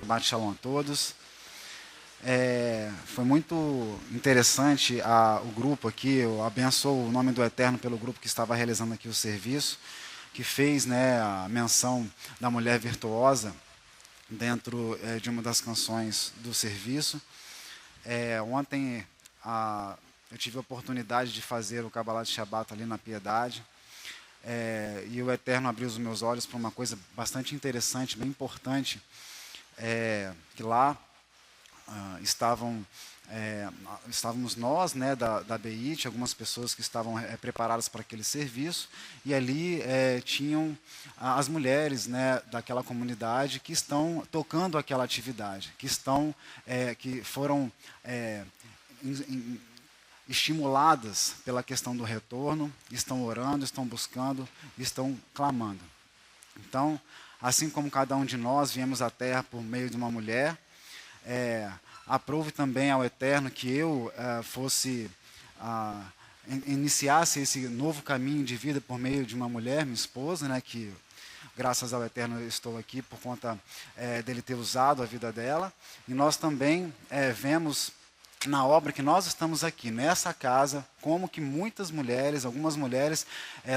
Shabbat Shalom a todos. Foi muito interessante o grupo aqui, eu abençoo o nome do Eterno pelo grupo que estava realizando aqui o serviço, que fez, né, a menção da mulher virtuosa dentro de uma das canções do serviço. Ontem eu tive a oportunidade de fazer o Kabbalah de Shabbat ali na Piedade, e o Eterno abriu os meus olhos para uma coisa bastante interessante, bem importante, que lá estávamos nós, né, da BEIT, algumas pessoas que estavam preparadas para aquele serviço, e ali tinham as mulheres, né, daquela comunidade que estão tocando aquela atividade, que foram estimuladas pela questão do retorno, estão orando, estão buscando, estão clamando. Então, assim como cada um de nós viemos à Terra por meio de uma mulher, aprove também ao Eterno que eu iniciasse esse novo caminho de vida por meio de uma mulher, minha esposa, né, que graças ao Eterno eu estou aqui por conta dele ter usado a vida dela. E nós também vemos na obra que nós estamos aqui, nessa casa, como que muitas mulheres, algumas mulheres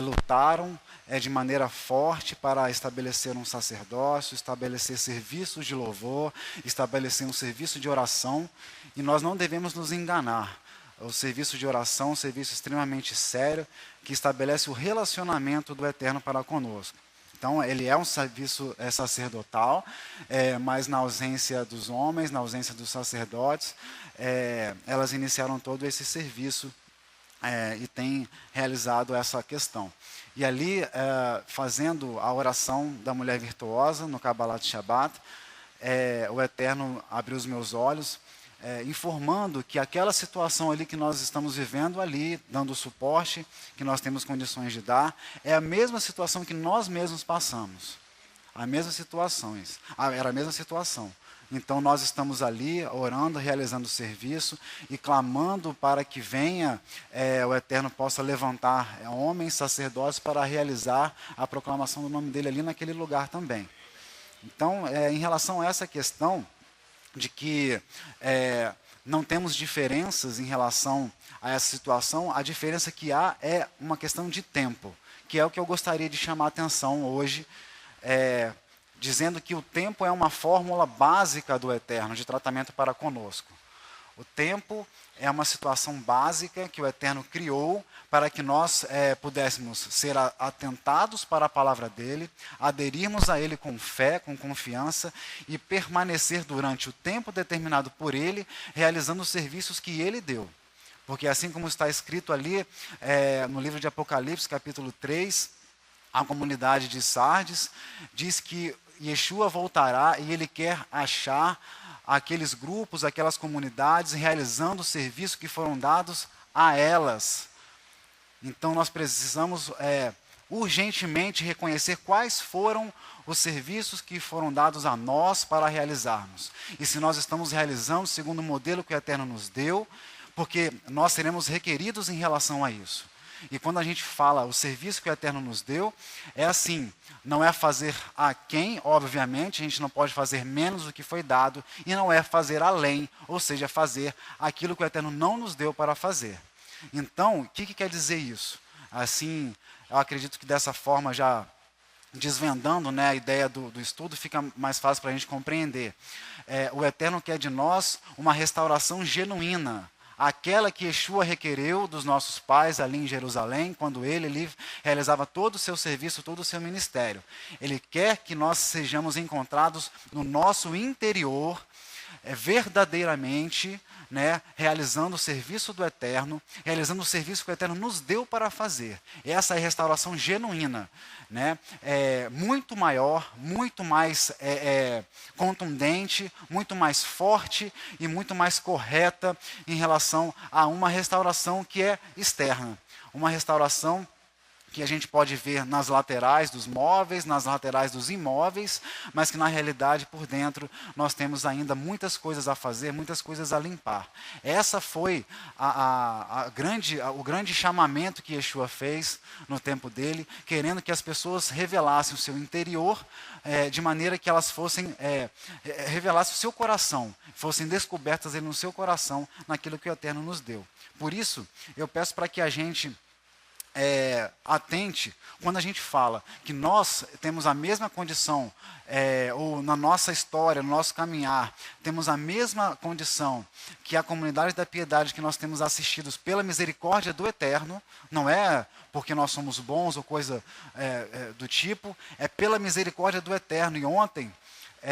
lutaram de maneira forte para estabelecer um sacerdócio, estabelecer serviços de louvor, estabelecer um serviço de oração, e nós não devemos nos enganar. O serviço de oração é um serviço extremamente sério, que estabelece o relacionamento do Eterno para conosco. Então, ele é um serviço sacerdotal, mas na ausência dos homens, na ausência dos sacerdotes, elas iniciaram todo esse serviço e têm realizado essa questão. E ali, fazendo a oração da mulher virtuosa, no Kabbalah de Shabbat, o Eterno abriu os meus olhos, informando que aquela situação ali que nós estamos vivendo ali, dando o suporte que nós temos condições de dar, é a mesma situação que nós mesmos passamos. Era a mesma situação. Então nós estamos ali orando, realizando o serviço e clamando para que venha, o Eterno possa levantar homens, sacerdotes para realizar a proclamação do nome dele ali naquele lugar também. Então, em relação a essa questão de que não temos diferenças em relação a essa situação, a diferença que há é uma questão de tempo, que é o que eu gostaria de chamar a atenção hoje, dizendo que o tempo é uma fórmula básica do Eterno de tratamento para conosco. O tempo é uma situação básica que o Eterno criou para que nós pudéssemos ser atentados para a palavra dele, aderirmos a ele com fé, com confiança e permanecer durante o tempo determinado por ele, realizando os serviços que ele deu. Porque assim como está escrito ali no livro de Apocalipse, capítulo 3, a comunidade de Sardes diz que Yeshua voltará e ele quer achar aqueles grupos, aquelas comunidades realizando o serviço que foram dados a elas. Então nós precisamos urgentemente reconhecer quais foram os serviços que foram dados a nós para realizarmos. E se nós estamos realizando segundo o modelo que o Eterno nos deu, porque nós seremos requeridos em relação a isso. E quando a gente fala o serviço que o Eterno nos deu, é assim, não é fazer aquém, obviamente, a gente não pode fazer menos do que foi dado, e não é fazer além, ou seja, fazer aquilo que o Eterno não nos deu para fazer. Então, o que quer dizer isso? Assim, eu acredito que dessa forma, já desvendando, né, a ideia do estudo, fica mais fácil para a gente compreender. O Eterno quer de nós uma restauração genuína, aquela que Yeshua requereu dos nossos pais ali em Jerusalém, quando ele realizava todo o seu serviço, todo o seu ministério. Ele quer que nós sejamos encontrados no nosso interior, verdadeiramente, né, realizando o serviço do Eterno, realizando o serviço que o Eterno nos deu para fazer. Essa é a restauração genuína, né, muito maior, muito mais contundente, muito mais forte e muito mais correta em relação a uma restauração que é externa, uma restauração que a gente pode ver nas laterais dos móveis, nas laterais dos imóveis, mas que na realidade por dentro nós temos ainda muitas coisas a fazer, muitas coisas a limpar. Essa foi o grande chamamento que Yeshua fez no tempo dele, querendo que as pessoas revelassem o seu interior, de maneira que elas fossem, revelassem o seu coração, fossem descobertas no seu coração, naquilo que o Eterno nos deu. Por isso, eu peço para que a gente atente quando a gente fala que nós temos a mesma condição, ou na nossa história, no nosso caminhar, temos a mesma condição que a comunidade da piedade que nós temos assistidos pela misericórdia do Eterno, não é porque nós somos bons ou coisa do tipo, é pela misericórdia do Eterno. E ontem,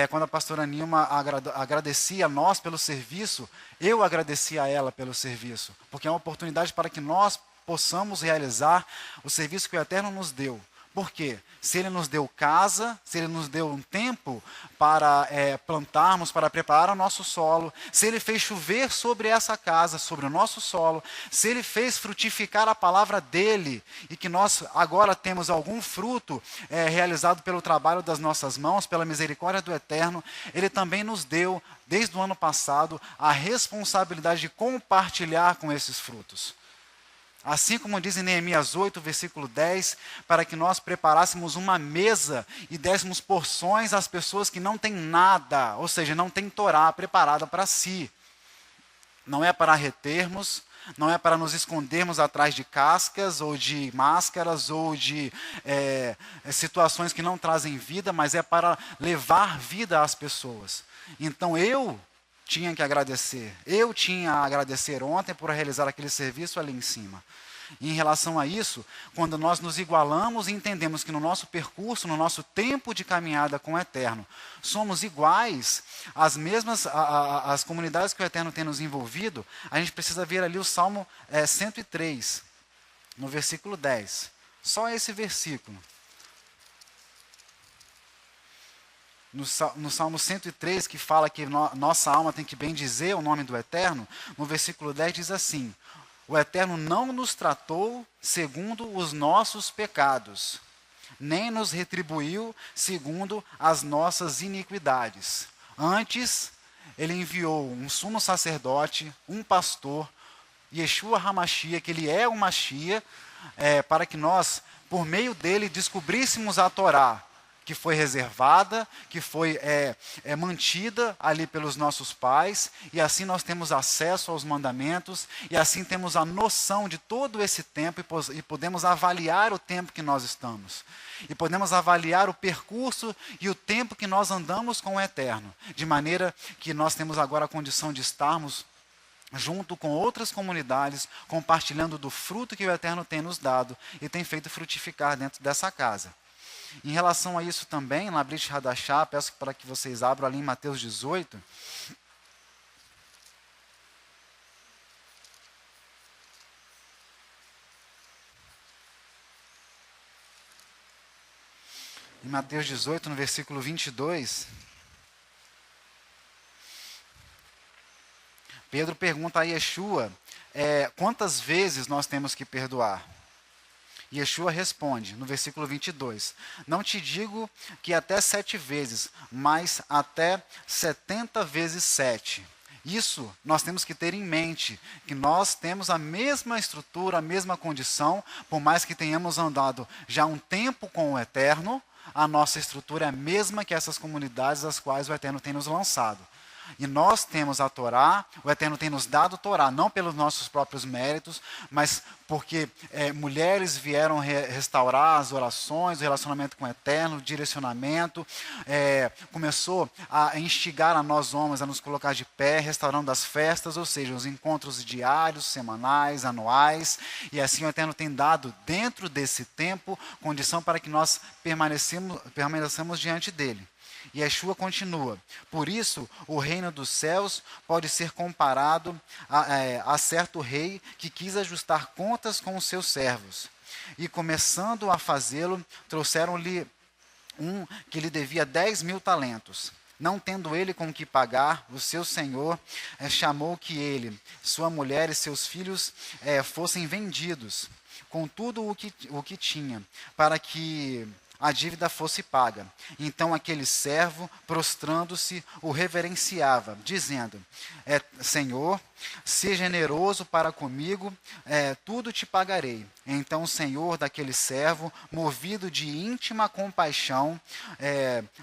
quando a pastora Nilma agradecia a nós pelo serviço, eu agradeci a ela pelo serviço, porque é uma oportunidade para que nós possamos realizar o serviço que o Eterno nos deu. Por quê? Se Ele nos deu casa, se Ele nos deu um tempo para plantarmos, para preparar o nosso solo, se Ele fez chover sobre essa casa, sobre o nosso solo, se Ele fez frutificar a palavra dEle, e que nós agora temos algum fruto realizado pelo trabalho das nossas mãos, pela misericórdia do Eterno, Ele também nos deu, desde o ano passado, a responsabilidade de compartilhar com esses frutos. Assim como diz em Neemias 8, versículo 10, para que nós preparássemos uma mesa e dessemos porções às pessoas que não têm nada, ou seja, não têm Torá preparada para si. Não é para retermos, não é para nos escondermos atrás de cascas, ou de máscaras, ou de situações que não trazem vida, mas é para levar vida às pessoas. Então eu tinha que agradecer. Eu tinha a agradecer ontem por realizar aquele serviço ali em cima. E em relação a isso, quando nós nos igualamos e entendemos que no nosso percurso, no nosso tempo de caminhada com o Eterno, somos iguais às mesmas às comunidades que o Eterno tem nos envolvido, a gente precisa ver ali o Salmo 103, no versículo 10. Só esse versículo. No Salmo 103, que fala que nossa alma tem que bendizer o nome do Eterno, no versículo 10 diz assim: o Eterno não nos tratou segundo os nossos pecados, nem nos retribuiu segundo as nossas iniquidades. Antes, Ele enviou um sumo sacerdote, um pastor, Yeshua HaMashiach, que Ele é o Mashiach, para que nós, por meio dele, descobríssemos a Torá, que foi reservada, que foi mantida ali pelos nossos pais, e assim nós temos acesso aos mandamentos, e assim temos a noção de todo esse tempo, e podemos avaliar o tempo que nós estamos. E podemos avaliar o percurso e o tempo que nós andamos com o Eterno, de maneira que nós temos agora a condição de estarmos junto com outras comunidades, compartilhando do fruto que o Eterno tem nos dado, e tem feito frutificar dentro dessa casa. Em relação a isso também, na Brit Hadashah, peço para que vocês abram ali em Mateus 18. Em Mateus 18, no versículo 22, Pedro pergunta a Yeshua, quantas vezes nós temos que perdoar? Yeshua responde, no versículo 22, não te digo que até 7 vezes, mas até 70 vezes 7. Isso nós temos que ter em mente, que nós temos a mesma estrutura, a mesma condição, por mais que tenhamos andado já um tempo com o Eterno, a nossa estrutura é a mesma que essas comunidades às quais o Eterno tem nos lançado. E nós temos a Torá, o Eterno tem nos dado a Torá, não pelos nossos próprios méritos, mas porque mulheres vieram restaurar as orações, o relacionamento com o Eterno, o direcionamento, começou a instigar a nós homens a nos colocar de pé, restaurando as festas, ou seja, os encontros diários, semanais, anuais, e assim o Eterno tem dado, dentro desse tempo, condição para que nós permaneçamos diante dele. E Yeshua continua, por isso o reino dos céus pode ser comparado a certo rei que quis ajustar contas com os seus servos. E começando a fazê-lo, trouxeram-lhe um que lhe devia 10.000 talentos. Não tendo ele com que pagar, o seu senhor chamou que ele, sua mulher e seus filhos fossem vendidos, com tudo o que tinha, para que a dívida fosse paga. Então aquele servo, prostrando-se, o reverenciava, dizendo: Senhor, seja generoso para comigo, tudo te pagarei. Então o senhor daquele servo, movido de íntima compaixão,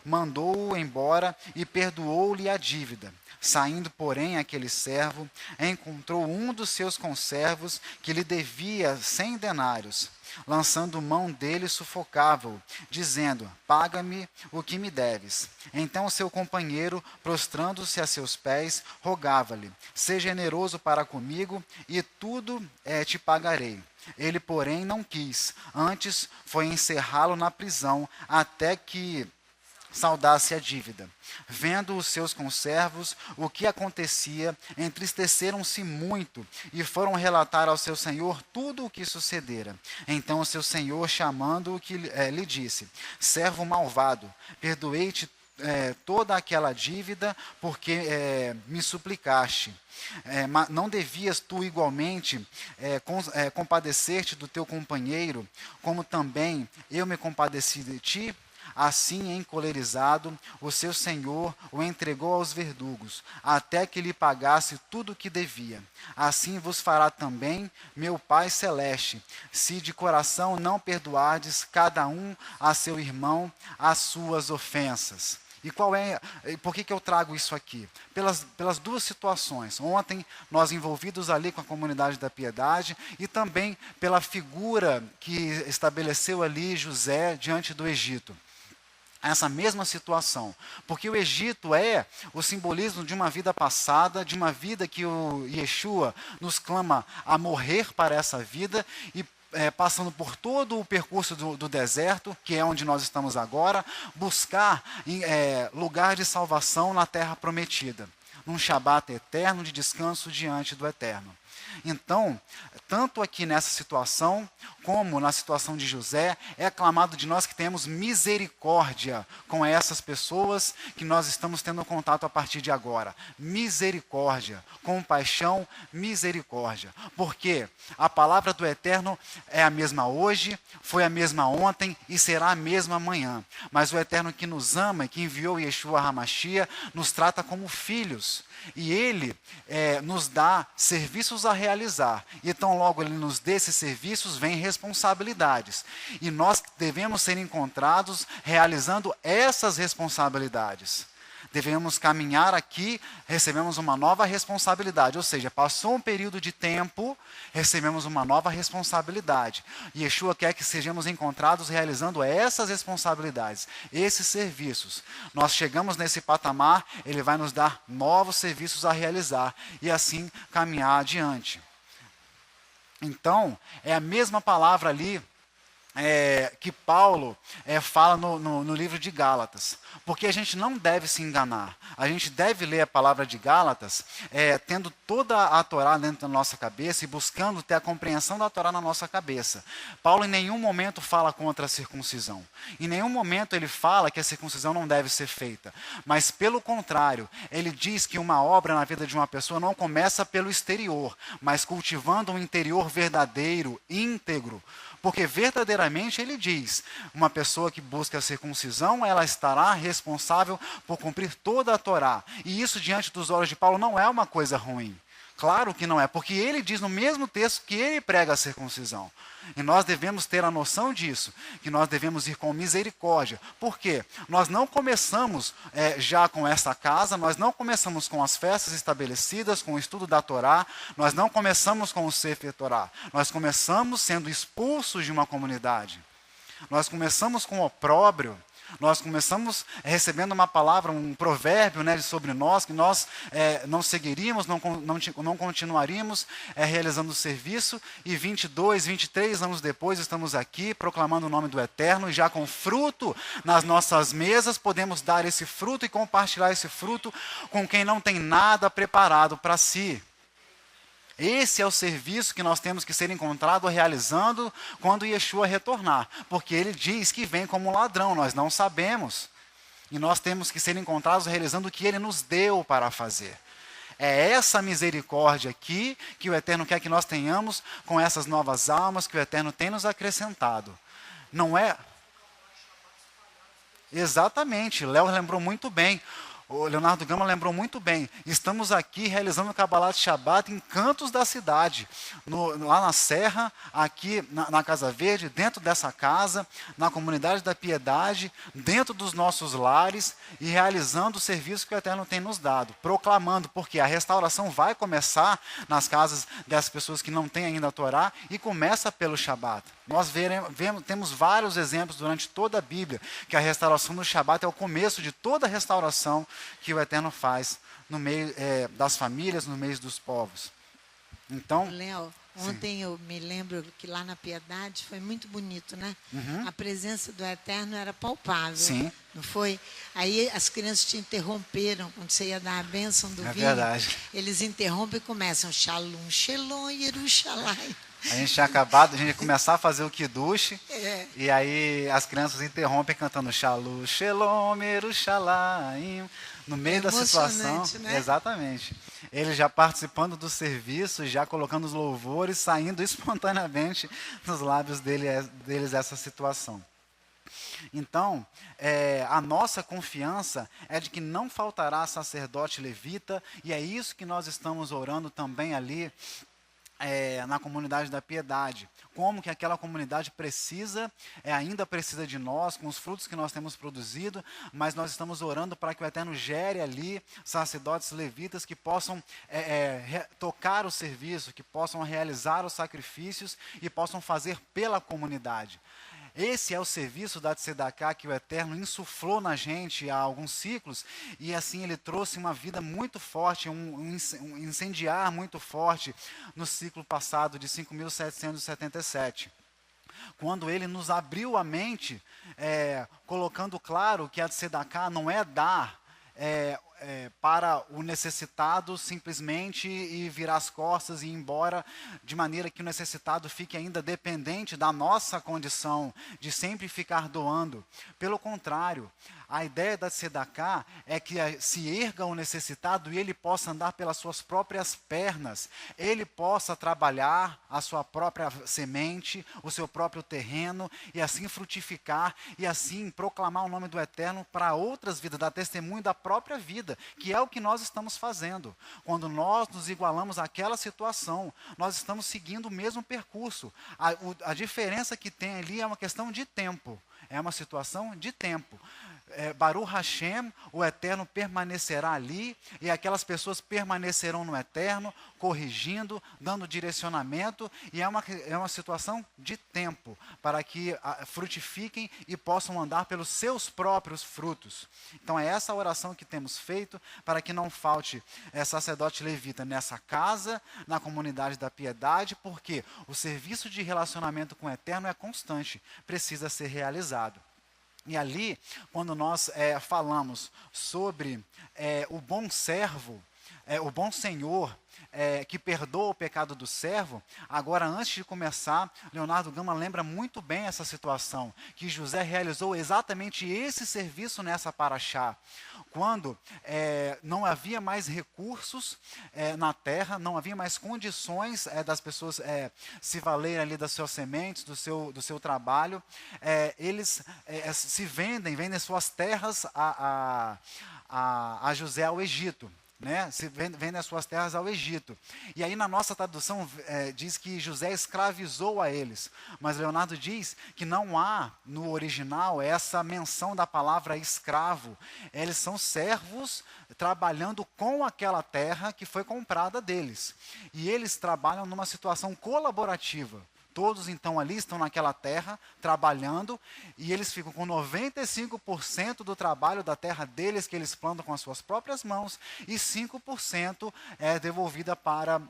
mandou-o embora e perdoou-lhe a dívida. Saindo, porém, aquele servo, encontrou um dos seus conservos que lhe devia 100 denários. Lançando mão dele, sufocava-o, dizendo: paga-me o que me deves. Então o seu companheiro, prostrando-se a seus pés, rogava-lhe: seja generoso para comigo, e tudo te pagarei. Ele, porém, não quis, antes foi encerrá-lo na prisão, até que saudasse a dívida. Vendo os seus conservos o que acontecia, entristeceram-se muito e foram relatar ao seu senhor tudo o que sucedera. Então o seu senhor, chamando-o, lhe disse: servo malvado, perdoei-te toda aquela dívida, porque me suplicaste. Não devias tu igualmente compadecer-te do teu companheiro, como também eu me compadeci de ti? Assim, encolerizado, o seu senhor o entregou aos verdugos, até que lhe pagasse tudo o que devia. Assim vos fará também meu Pai Celeste, se de coração não perdoardes cada um a seu irmão as suas ofensas. E por que eu trago isso aqui? Pelas duas situações. Ontem, nós envolvidos ali com a comunidade da piedade, e também pela figura que estabeleceu ali José diante do Egito. Essa mesma situação, porque o Egito é o simbolismo de uma vida passada, de uma vida que o Yeshua nos clama a morrer para essa vida, e passando por todo o percurso do deserto, que é onde nós estamos agora, buscar lugar de salvação na terra prometida, num Shabat eterno de descanso diante do Eterno. Então, tanto aqui nessa situação, como na situação de José, é clamado de nós que tenhamos misericórdia com essas pessoas que nós estamos tendo contato a partir de agora. Misericórdia, compaixão, misericórdia. Porque a palavra do Eterno é a mesma hoje, foi a mesma ontem e será a mesma amanhã. Mas o Eterno que nos ama e que enviou Yeshua HaMashiach nos trata como filhos. E Ele nos dá serviços a realizar. E então logo Ele nos dê esses serviços, vem responsabilidades. E nós devemos ser encontrados realizando essas responsabilidades. Devemos caminhar aqui, recebemos uma nova responsabilidade. Ou seja, passou um período de tempo, recebemos uma nova responsabilidade. E Yeshua quer que sejamos encontrados realizando essas responsabilidades, esses serviços. Nós chegamos nesse patamar, Ele vai nos dar novos serviços a realizar e assim caminhar adiante. Então, é a mesma palavra ali que Paulo fala no livro de Gálatas. Porque a gente não deve se enganar. A gente deve ler a palavra de Gálatas tendo toda a Torá dentro da nossa cabeça e buscando ter a compreensão da Torá na nossa cabeça. Paulo em nenhum momento fala contra a circuncisão. Em nenhum momento ele fala que a circuncisão não deve ser feita. Mas pelo contrário, ele diz que uma obra na vida de uma pessoa não começa pelo exterior, mas cultivando um interior verdadeiro, íntegro. Porque verdadeiramente ele diz, uma pessoa que busca a circuncisão, ela estará responsável por cumprir toda a Torá. E isso diante dos olhos de Paulo não é uma coisa ruim. Claro que não é, porque ele diz no mesmo texto que ele prega a circuncisão. E nós devemos ter a noção disso, que nós devemos ir com misericórdia. Por quê? Nós não começamos já com essa casa, nós não começamos com as festas estabelecidas, com o estudo da Torá, nós não começamos com o Sefer Torá. Nós começamos sendo expulsos de uma comunidade. Nós começamos com opróbrio. Nós começamos recebendo uma palavra, um provérbio sobre nós, que nós não seguiríamos, não continuaríamos realizando o serviço, e 22, 23 anos depois estamos aqui proclamando o nome do Eterno, e já com fruto nas nossas mesas, podemos dar esse fruto e compartilhar esse fruto com quem não tem nada preparado para si. Esse é o serviço que nós temos que ser encontrado realizando quando Yeshua retornar. Porque ele diz que vem como um ladrão, nós não sabemos. E nós temos que ser encontrados realizando o que Ele nos deu para fazer. É essa misericórdia aqui que o Eterno quer que nós tenhamos com essas novas almas que o Eterno tem nos acrescentado. Não é... Exatamente, Léo lembrou muito bem. O Leonardo Gama lembrou muito bem. Estamos aqui realizando o Kabbalat Shabbat em cantos da cidade. Lá na Serra, aqui na Casa Verde, dentro dessa casa, na Comunidade da Piedade, dentro dos nossos lares e realizando o serviço que o Eterno tem nos dado. Proclamando, porque a restauração vai começar nas casas das pessoas que não têm ainda a Torá e começa pelo Shabbat. Nós temos vários exemplos durante toda a Bíblia que a restauração do Shabat é o começo de toda a restauração que o Eterno faz no meio das famílias, no meio dos povos. Então, Léo, ontem eu me lembro que lá na Piedade foi muito bonito, né? Uhum. A presença do Eterno era palpável. Sim. Não foi? Aí as crianças te interromperam quando você ia dar a bênção do vinho. É verdade. Eles interrompem e começam Shalom, Shalom, Yerushalayim. A gente tinha acabado, a gente ia começar a fazer o Kiddush, É. e aí as crianças interrompem cantando Shalom, Shalom, Yerushalayim, no meio da situação. Né? Exatamente. Eles já participando do serviço, já colocando os louvores, saindo espontaneamente nos lábios deles essa situação. Então, a nossa confiança é de que não faltará sacerdote levita, e é isso que nós estamos orando também ali, na comunidade da Piedade. Como que aquela comunidade ainda precisa de nós, com os frutos que nós temos produzido, mas nós estamos orando para que o Eterno gere ali sacerdotes levitas que possam tocar o serviço, que possam realizar os sacrifícios e possam fazer pela comunidade. Esse é o serviço da Tzedakah que o Eterno insuflou na gente há alguns ciclos, e assim ele trouxe uma vida muito forte, um incendiar muito forte no ciclo passado de 5.777. Quando ele nos abriu a mente, colocando claro que a Tzedakah não é dar para o necessitado simplesmente e virar as costas e ir embora, de maneira que o necessitado fique ainda dependente da nossa condição de sempre ficar doando. Pelo contrário, a ideia da Tzedakah é que se erga o necessitado e ele possa andar pelas suas próprias pernas, ele possa trabalhar a sua própria semente, o seu próprio terreno, e assim frutificar, e assim proclamar o nome do Eterno para outras vidas, dar testemunho da própria vida, que é o que nós estamos fazendo. Quando nós nos igualamos àquela situação, nós estamos seguindo o mesmo percurso. A diferença que tem ali é uma questão de tempo, é uma situação de tempo. Baruch Hashem, o Eterno permanecerá ali, e aquelas pessoas permanecerão no Eterno, corrigindo, dando direcionamento, e é uma situação de tempo, para que frutifiquem e possam andar pelos seus próprios frutos. Então é essa oração que temos feito, para que não falte sacerdote levita nessa casa, na comunidade da Piedade, porque o serviço de relacionamento com o Eterno é constante, precisa ser realizado. E ali, quando nós falamos sobre o bom servo, o bom senhor, que perdoa o pecado do servo, agora antes de começar, Leonardo Gama lembra muito bem essa situação, que José realizou exatamente esse serviço nessa paraxá, quando não havia mais recursos na terra, não havia mais condições das pessoas se valerem ali das suas sementes, do seu trabalho, eles vendem suas terras a José ao Egito. Se vendem as suas terras ao Egito. E aí na nossa tradução diz que José escravizou a eles. Mas Leonardo diz que não há no original essa menção da palavra escravo. Eles são servos trabalhando com aquela terra que foi comprada deles. E eles trabalham numa situação colaborativa. Todos, então, ali estão naquela terra, trabalhando, e eles ficam com 95% do trabalho da terra deles, que eles plantam com as suas próprias mãos, e 5% é devolvida para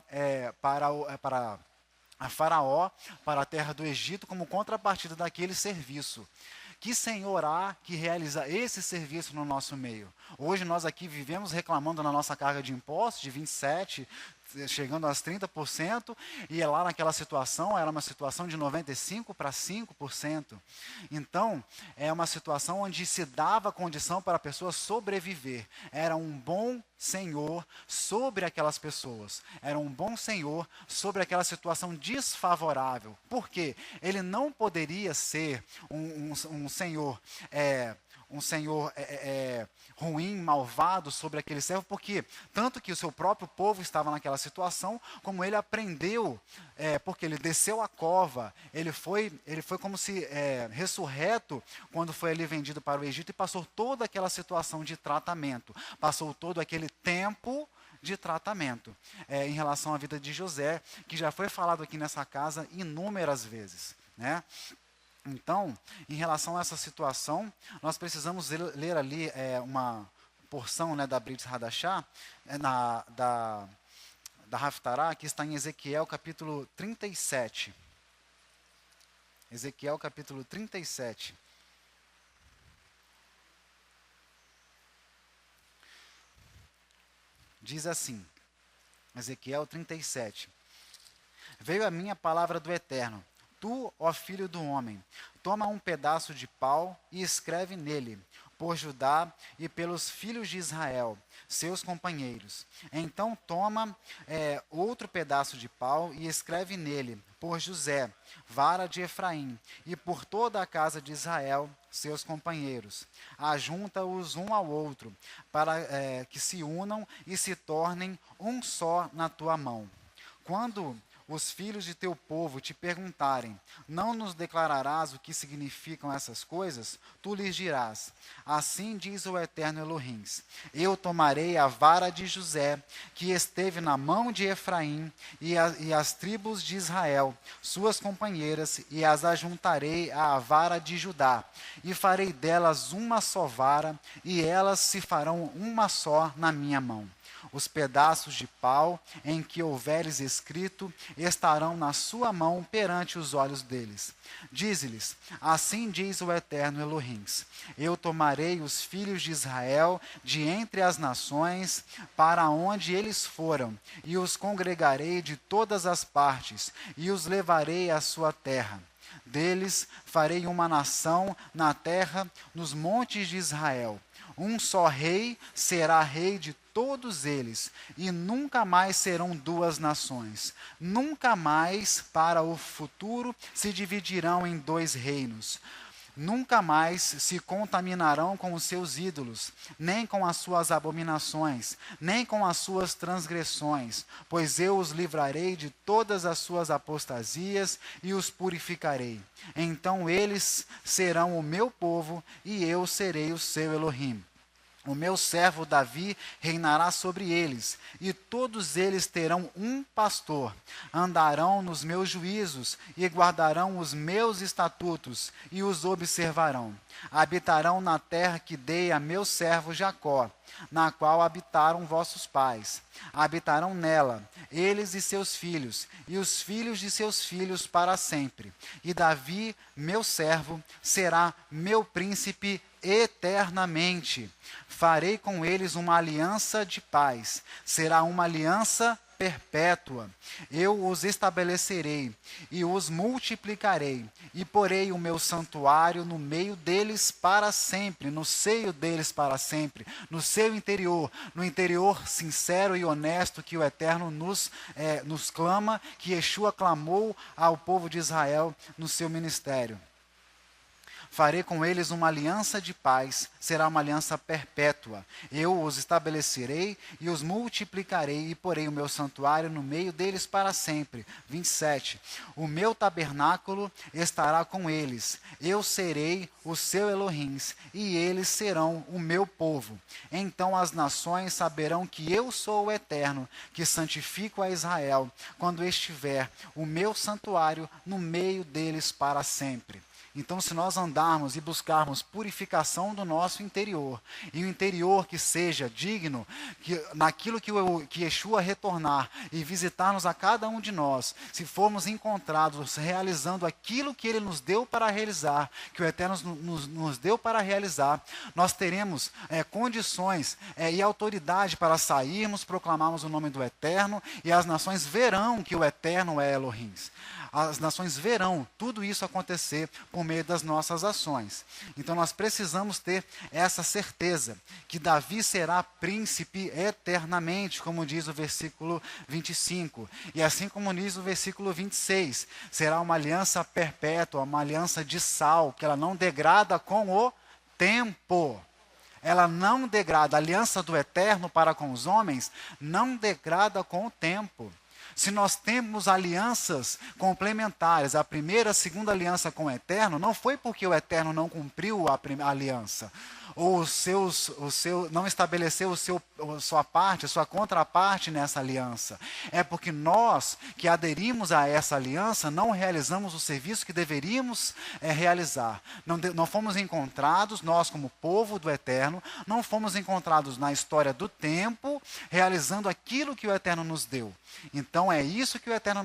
a Faraó, para a terra do Egito, como contrapartida daquele serviço. Que Senhor há que realiza esse serviço no nosso meio? Hoje nós aqui vivemos reclamando na nossa carga de impostos de 27%, chegando aos 30%, e lá naquela situação era uma situação de 95% para 5%. Então, é uma situação onde se dava condição para a pessoa sobreviver. Era um bom senhor sobre aquelas pessoas. Era um bom senhor sobre aquela situação desfavorável. Por quê? Ele não poderia ser um senhor ruim, malvado sobre aquele servo, porque tanto que o seu próprio povo estava naquela situação, como ele aprendeu, porque ele desceu a cova, ele foi como se ressurreto quando foi ali vendido para o Egito, e passou toda aquela situação de tratamento, passou todo aquele tempo de tratamento em relação à vida de José, que já foi falado aqui nessa casa inúmeras vezes, né? Então, em relação a essa situação, nós precisamos ler ali uma porção, né, da Brit Hadashah, da Haftarah, que está em Ezequiel capítulo 37. Ezequiel capítulo 37. Diz assim, Ezequiel 37. Veio a minha palavra do Eterno. Tu, ó filho do homem, toma um pedaço de pau e escreve nele, por Judá e pelos filhos de Israel, seus companheiros. Então toma outro pedaço de pau e escreve nele, por José, vara de Efraim, e por toda a casa de Israel, seus companheiros. Ajunta-os um ao outro, para que se unam e se tornem um só na tua mão. Quando os filhos de teu povo te perguntarem, não nos declararás o que significam essas coisas? Tu lhes dirás, assim diz o Eterno Elohim, eu tomarei a vara de José, que esteve na mão de Efraim, e as tribos de Israel, suas companheiras, e as ajuntarei à vara de Judá, e farei delas uma só vara, e elas se farão uma só na minha mão. Os pedaços de pau em que houveres escrito estarão na sua mão perante os olhos deles. Dize-lhes, assim diz o Eterno Elohim, eu tomarei os filhos de Israel de entre as nações para onde eles foram, e os congregarei de todas as partes, e os levarei à sua terra. Deles farei uma nação na terra, nos montes de Israel. Um só rei será rei de todos eles, e nunca mais serão duas nações. Nunca mais para o futuro se dividirão em dois reinos. Nunca mais se contaminarão com os seus ídolos, nem com as suas abominações, nem com as suas transgressões, pois eu os livrarei de todas as suas apostasias e os purificarei. Então eles serão o meu povo e eu serei o seu Elohim. O meu servo Davi reinará sobre eles, e todos eles terão um pastor. Andarão nos meus juízos, e guardarão os meus estatutos, e os observarão. Habitarão na terra que dei a meu servo Jacó, na qual habitaram vossos pais. Habitarão nela, eles e seus filhos, e os filhos de seus filhos para sempre. E Davi, meu servo, será meu príncipe eternamente. Farei com eles uma aliança de paz. Será uma aliança perpétua. Eu os estabelecerei e os multiplicarei, e porei o meu santuário no meio deles para sempre, no seio deles para sempre, no seu interior, no interior sincero e honesto que o Eterno nos clama, que Yeshua clamou ao povo de Israel no seu ministério. Farei com eles uma aliança de paz, será uma aliança perpétua. Eu os estabelecerei e os multiplicarei, e porei o meu santuário no meio deles para sempre. 27. O meu tabernáculo estará com eles. Eu serei o seu Elohim, e eles serão o meu povo. Então as nações saberão que eu sou o Eterno, que santifico a Israel, quando estiver o meu santuário no meio deles para sempre. Então, se nós andarmos e buscarmos purificação do nosso interior, e o interior que seja digno, que naquilo que Yeshua retornar e visitar-nos a cada um de nós, se formos encontrados realizando aquilo que Ele nos deu para realizar, que o Eterno nos deu para realizar, nós teremos condições e autoridade para sairmos, proclamarmos o nome do Eterno, e as nações verão que o Eterno é Elohim. As nações verão tudo isso acontecer por meio das nossas ações. Então nós precisamos ter essa certeza, que Davi será príncipe eternamente, como diz o versículo 25. E assim como diz o versículo 26, será uma aliança perpétua, uma aliança de sal, que ela não degrada com o tempo. Ela não degrada, a aliança do Eterno para com os homens não degrada com o tempo. Se nós temos alianças complementares, a primeira, a segunda aliança com o Eterno, não foi porque o Eterno não cumpriu a aliança, ou não estabeleceu sua parte, sua contraparte nessa aliança. É porque nós, que aderimos a essa aliança, não realizamos o serviço que deveríamos realizar. Não fomos encontrados, nós como povo do Eterno, não fomos encontrados na história do tempo, realizando aquilo que o Eterno nos deu. Então é isso que o Eterno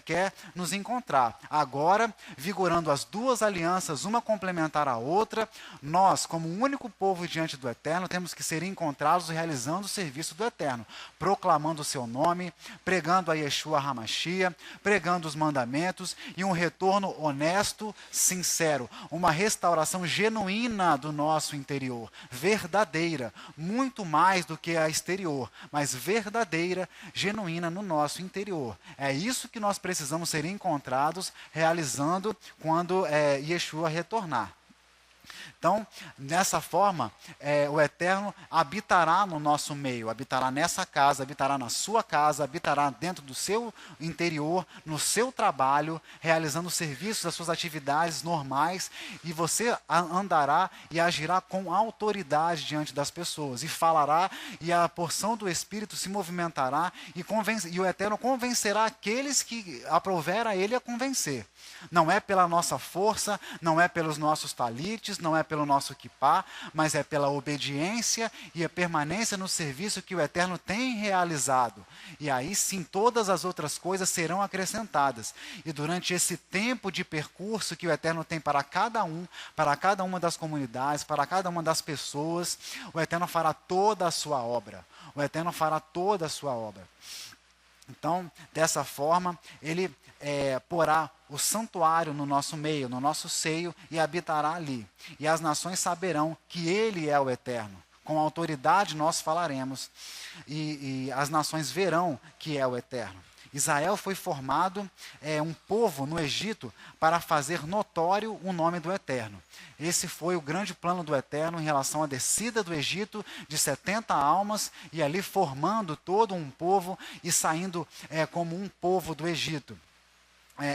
quer nos encontrar. Agora, vigorando as duas alianças, uma complementar a outra, nós, como um único povo diante do Eterno, temos que ser encontrados realizando o serviço do Eterno, proclamando o seu nome, pregando a Yeshua HaMashiach, pregando os mandamentos e um retorno honesto, sincero, uma restauração genuína do nosso interior, verdadeira, muito mais do que a exterior, mas verdadeira, genuína no nosso interior. É isso que nós precisamos ser encontrados realizando quando Yeshua retornar. Então, dessa forma, o Eterno habitará no nosso meio, habitará nessa casa, habitará na sua casa, habitará dentro do seu interior, no seu trabalho, realizando os serviços, as suas atividades normais, e você andará e agirá com autoridade diante das pessoas, e falará, e a porção do Espírito se movimentará, e o Eterno convencerá aqueles que aprouver a Ele a convencer. Não é pela nossa força, não é pelos nossos talites, não é pelo nosso kippá, mas é pela obediência e a permanência no serviço que o Eterno tem realizado. E aí sim, todas as outras coisas serão acrescentadas. E durante esse tempo de percurso que o Eterno tem para cada uma das comunidades, para cada uma das pessoas, o Eterno fará toda a sua obra. O Eterno fará toda a sua obra. Então, dessa forma, Ele porá o santuário no nosso meio, no nosso seio, e habitará ali. E as nações saberão que Ele é o Eterno. Com autoridade nós falaremos, e as nações verão que é o Eterno. Israel foi formado um povo no Egito para fazer notório o nome do Eterno. Esse foi o grande plano do Eterno em relação à descida do Egito de 70 almas, e ali formando todo um povo e saindo como um povo do Egito.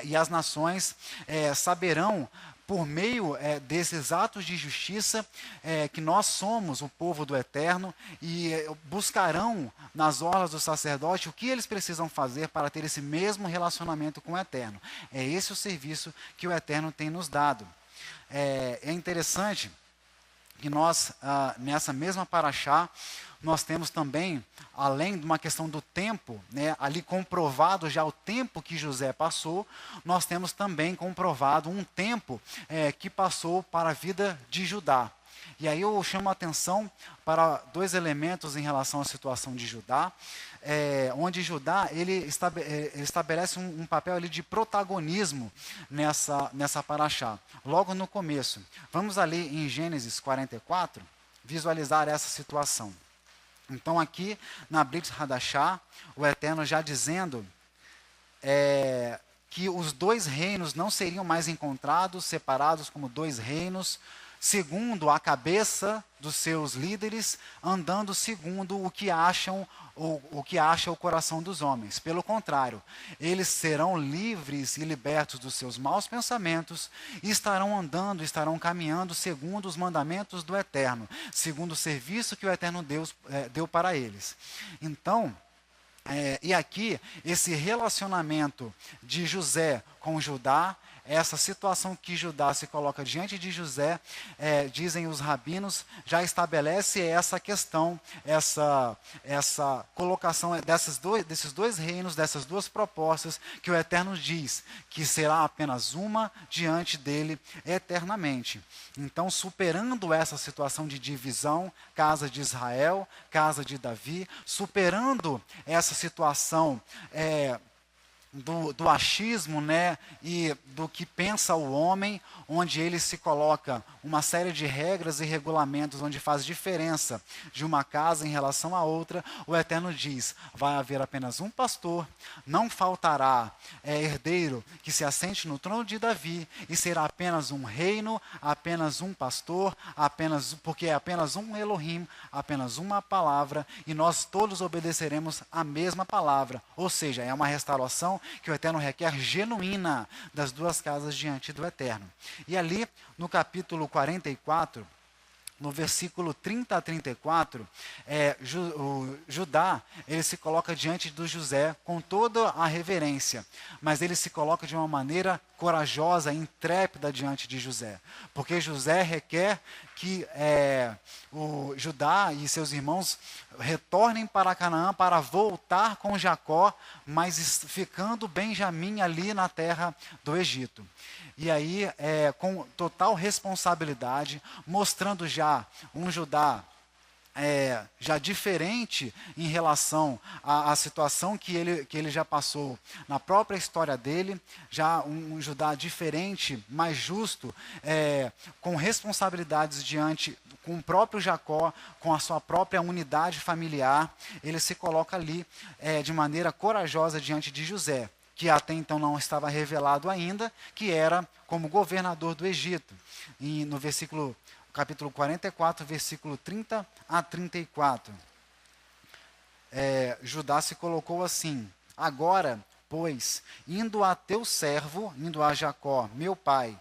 E as nações saberão, por meio desses atos de justiça, que nós somos o povo do Eterno, e buscarão nas orlas do sacerdote o que eles precisam fazer para ter esse mesmo relacionamento com o Eterno. É esse o serviço que o Eterno tem nos dado. É interessante que nós, nessa mesma paraxá, nós temos também, além de uma questão do tempo, ali comprovado já o tempo que José passou, nós temos também comprovado um tempo que passou para a vida de Judá. E aí eu chamo a atenção para dois elementos em relação à situação de Judá, onde Judá ele estabelece um papel ali de protagonismo nessa paraxá. Logo no começo, vamos ali em Gênesis 44, visualizar essa situação. Então aqui na Brit Hadashah, o Eterno já dizendo que os dois reinos não seriam mais encontrados, separados como dois reinos, segundo a cabeça dos seus líderes, andando segundo o que acham o que acha o coração dos homens. Pelo contrário, eles serão livres e libertos dos seus maus pensamentos e estarão andando, estarão caminhando segundo os mandamentos do Eterno, segundo o serviço que o Eterno Deus deu para eles. Então, e aqui, esse relacionamento de José com Judá essa situação que Judá se coloca diante de José, dizem os rabinos, já estabelece essa questão, essa colocação desses dois reinos, dessas duas propostas, que o Eterno diz que será apenas uma diante dele eternamente. Então, superando essa situação de divisão, casa de Israel, casa de Davi, superando essa situação do achismo, né, e do que pensa o homem, onde ele se coloca uma série de regras e regulamentos, onde faz diferença de uma casa em relação à outra, o Eterno diz, vai haver apenas um pastor, não faltará herdeiro que se assente no trono de Davi, e será apenas um reino, apenas um pastor, porque é apenas um Elohim, apenas uma palavra, e nós todos obedeceremos a mesma palavra, ou seja, é uma restauração que o Eterno requer genuína das duas casas diante do Eterno. E ali, no capítulo 44, no versículo 30 a 34, Judá, ele se coloca diante do José com toda a reverência, mas ele se coloca de uma maneira corajosa, intrépida diante de José, porque José requer que o Judá e seus irmãos retornem para Canaã para voltar com Jacó, mas ficando Benjamim ali na terra do Egito. E aí, com total responsabilidade, mostrando já um Judá já diferente em relação à situação que ele já passou na própria história dele, já um Judá diferente, mais justo, com responsabilidades com o próprio Jacó, com a sua própria unidade familiar, ele se coloca ali de maneira corajosa diante de José, que até então não estava revelado ainda, que era como governador do Egito. E no capítulo 44, versículo 30 a 34. Judá se colocou assim: agora, pois, indo a teu servo, indo a Jacó, meu pai,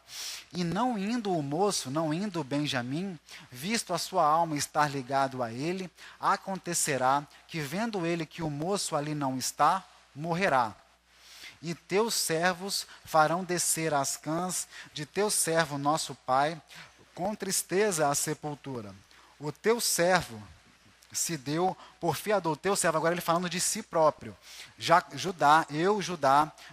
e não indo o moço, não indo o Benjamim, visto a sua alma estar ligado a ele, acontecerá que, vendo ele que o moço ali não está, morrerá. E teus servos farão descer as cãs de teu servo nosso pai, com tristeza à sepultura. O teu servo se deu por fiador. O teu servo, agora ele falando de si próprio. Judá,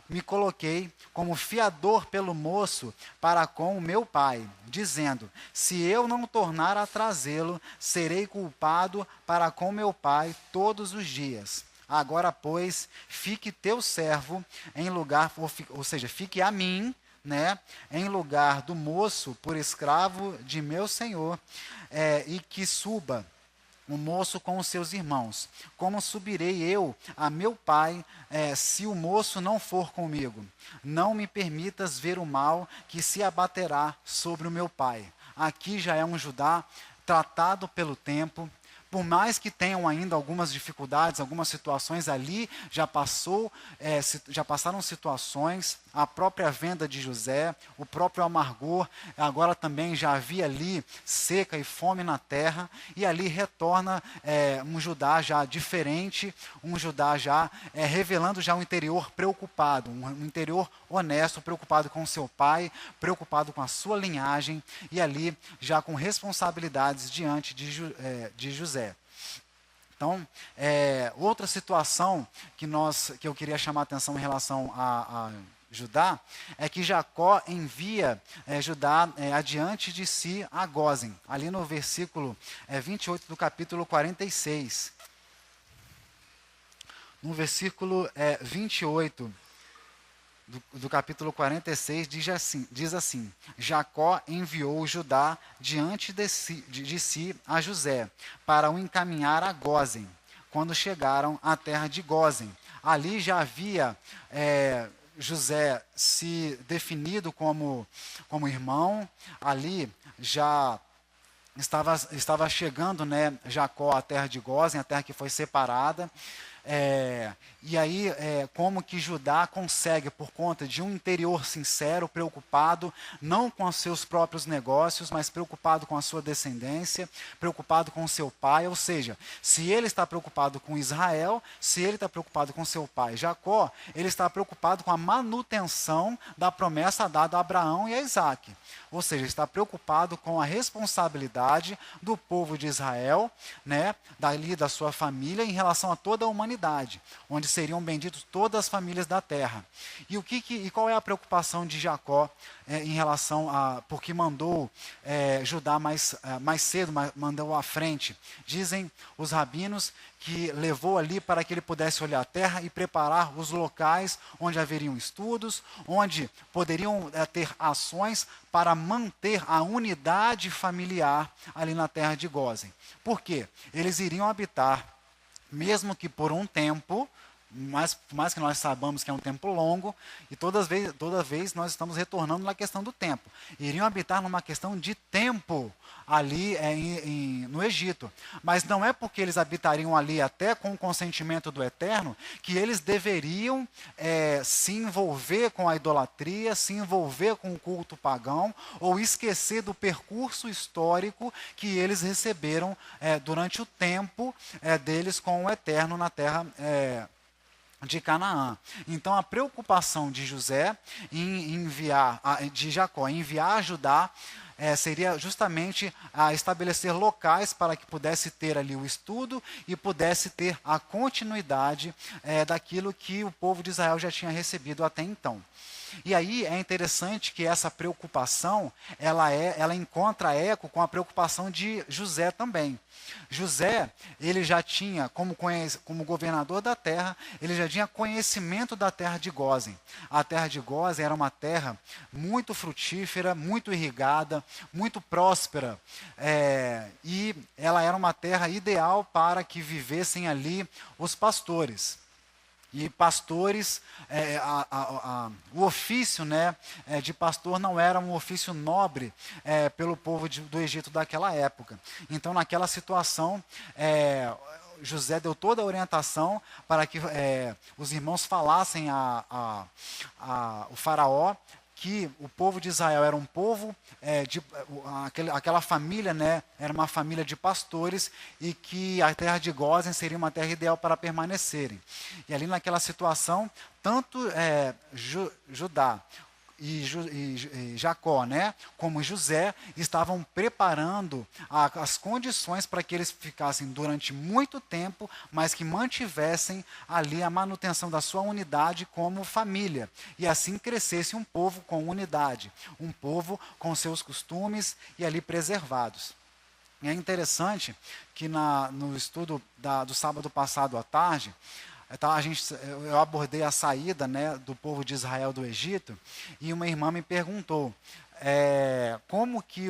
me coloquei como fiador pelo moço para com o meu pai, dizendo, se eu não tornar a trazê-lo, serei culpado para com meu pai todos os dias. Agora, pois, fique teu servo em lugar, ou seja, fique a mim, né, em lugar do moço por escravo de meu senhor, e que suba o moço com os seus irmãos. Como subirei eu a meu pai, se o moço não for comigo? Não me permitas ver o mal que se abaterá sobre o meu pai. Aqui já é um Judá tratado pelo tempo. Por mais que tenham ainda algumas dificuldades, algumas situações ali, já passaram situações, a própria venda de José, o próprio amargor, agora também já havia ali seca e fome na terra, e ali retorna um Judá já diferente, um Judá já revelando já um interior preocupado, um interior honesto, preocupado com seu pai, preocupado com a sua linhagem, e ali já com responsabilidades diante de José. Então, outra situação que eu queria chamar a atenção em relação a Judá, é que Jacó envia Judá adiante de si a Gósen, ali no versículo 28 do capítulo 46. No versículo 28 do capítulo 46, diz assim, Jacó enviou Judá diante de si a José, para o encaminhar a Gósen, quando chegaram à terra de Gósen. Ali já havia José se definido como irmão, ali já estava chegando, né, Jacó à terra de Gósen, a terra que foi separada. E aí, como que Judá consegue, por conta de um interior sincero, preocupado, não com os seus próprios negócios, mas preocupado com a sua descendência, preocupado com o seu pai, ou seja, se ele está preocupado com Israel, se ele está preocupado com seu pai Jacó, ele está preocupado com a manutenção da promessa dada a Abraão e a Isaac. Ou seja, está preocupado com a responsabilidade do povo de Israel, né, dali da sua família, em relação a toda a humanidade, onde seriam benditos todas as famílias da terra. E qual é a preocupação de Jacó em relação a, porque mandou Judá mais cedo, mandou à frente? Dizem os rabinos que levou ali para que ele pudesse olhar a terra e preparar os locais onde haveriam estudos, onde poderiam ter ações para manter a unidade familiar ali na terra de Gósen. Por quê? Eles iriam habitar, mesmo que por um tempo, por mais que nós saibamos que é um tempo longo, e toda vez nós estamos retornando na questão do tempo. Iriam habitar numa questão de tempo ali no Egito. Mas não é porque eles habitariam ali até com o consentimento do Eterno que eles deveriam se envolver com a idolatria, se envolver com o culto pagão, ou esquecer do percurso histórico que eles receberam durante o tempo deles com o Eterno na terra de Canaã. Então a preocupação de Jacó em enviar Judá seria justamente estabelecer locais para que pudesse ter ali o estudo e pudesse ter a continuidade daquilo que o povo de Israel já tinha recebido até então. E aí é interessante que essa preocupação, ela encontra eco com a preocupação de José também. José, ele já tinha, como governador da terra, ele já tinha conhecimento da terra de Gósen. A terra de Gósen era uma terra muito frutífera, muito irrigada, muito próspera. E ela era uma terra ideal para que vivessem ali os pastores. E pastores, o ofício de pastor não era um ofício nobre pelo povo do Egito daquela época. Então, naquela situação, José deu toda a orientação para que os irmãos falassem o faraó que o povo de Israel era um povo, aquela família, era uma família de pastores, e que a terra de Gósen seria uma terra ideal para permanecerem. E ali naquela situação, tanto Judá e Jacó, como José, estavam preparando as condições para que eles ficassem durante muito tempo, mas que mantivessem ali a manutenção da sua unidade como família. E assim crescesse um povo com unidade, um povo com seus costumes e ali preservados. E é interessante que no estudo do sábado passado à tarde, eu abordei a saída do povo de Israel do Egito, e uma irmã me perguntou como que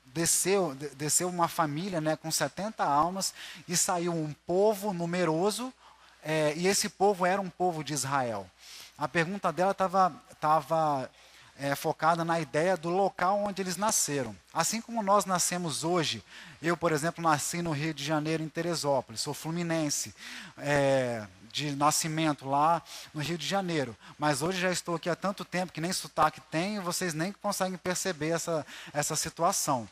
desceu uma família com 70 almas e saiu um povo numeroso, e esse povo era um povo de Israel. A pergunta dela estava focada na ideia do local onde eles nasceram. Assim como nós nascemos hoje, eu, por exemplo, nasci no Rio de Janeiro, em Teresópolis, sou fluminense, de nascimento lá no Rio de Janeiro, mas hoje já estou aqui há tanto tempo que nem sotaque tenho, vocês nem conseguem perceber essa situação.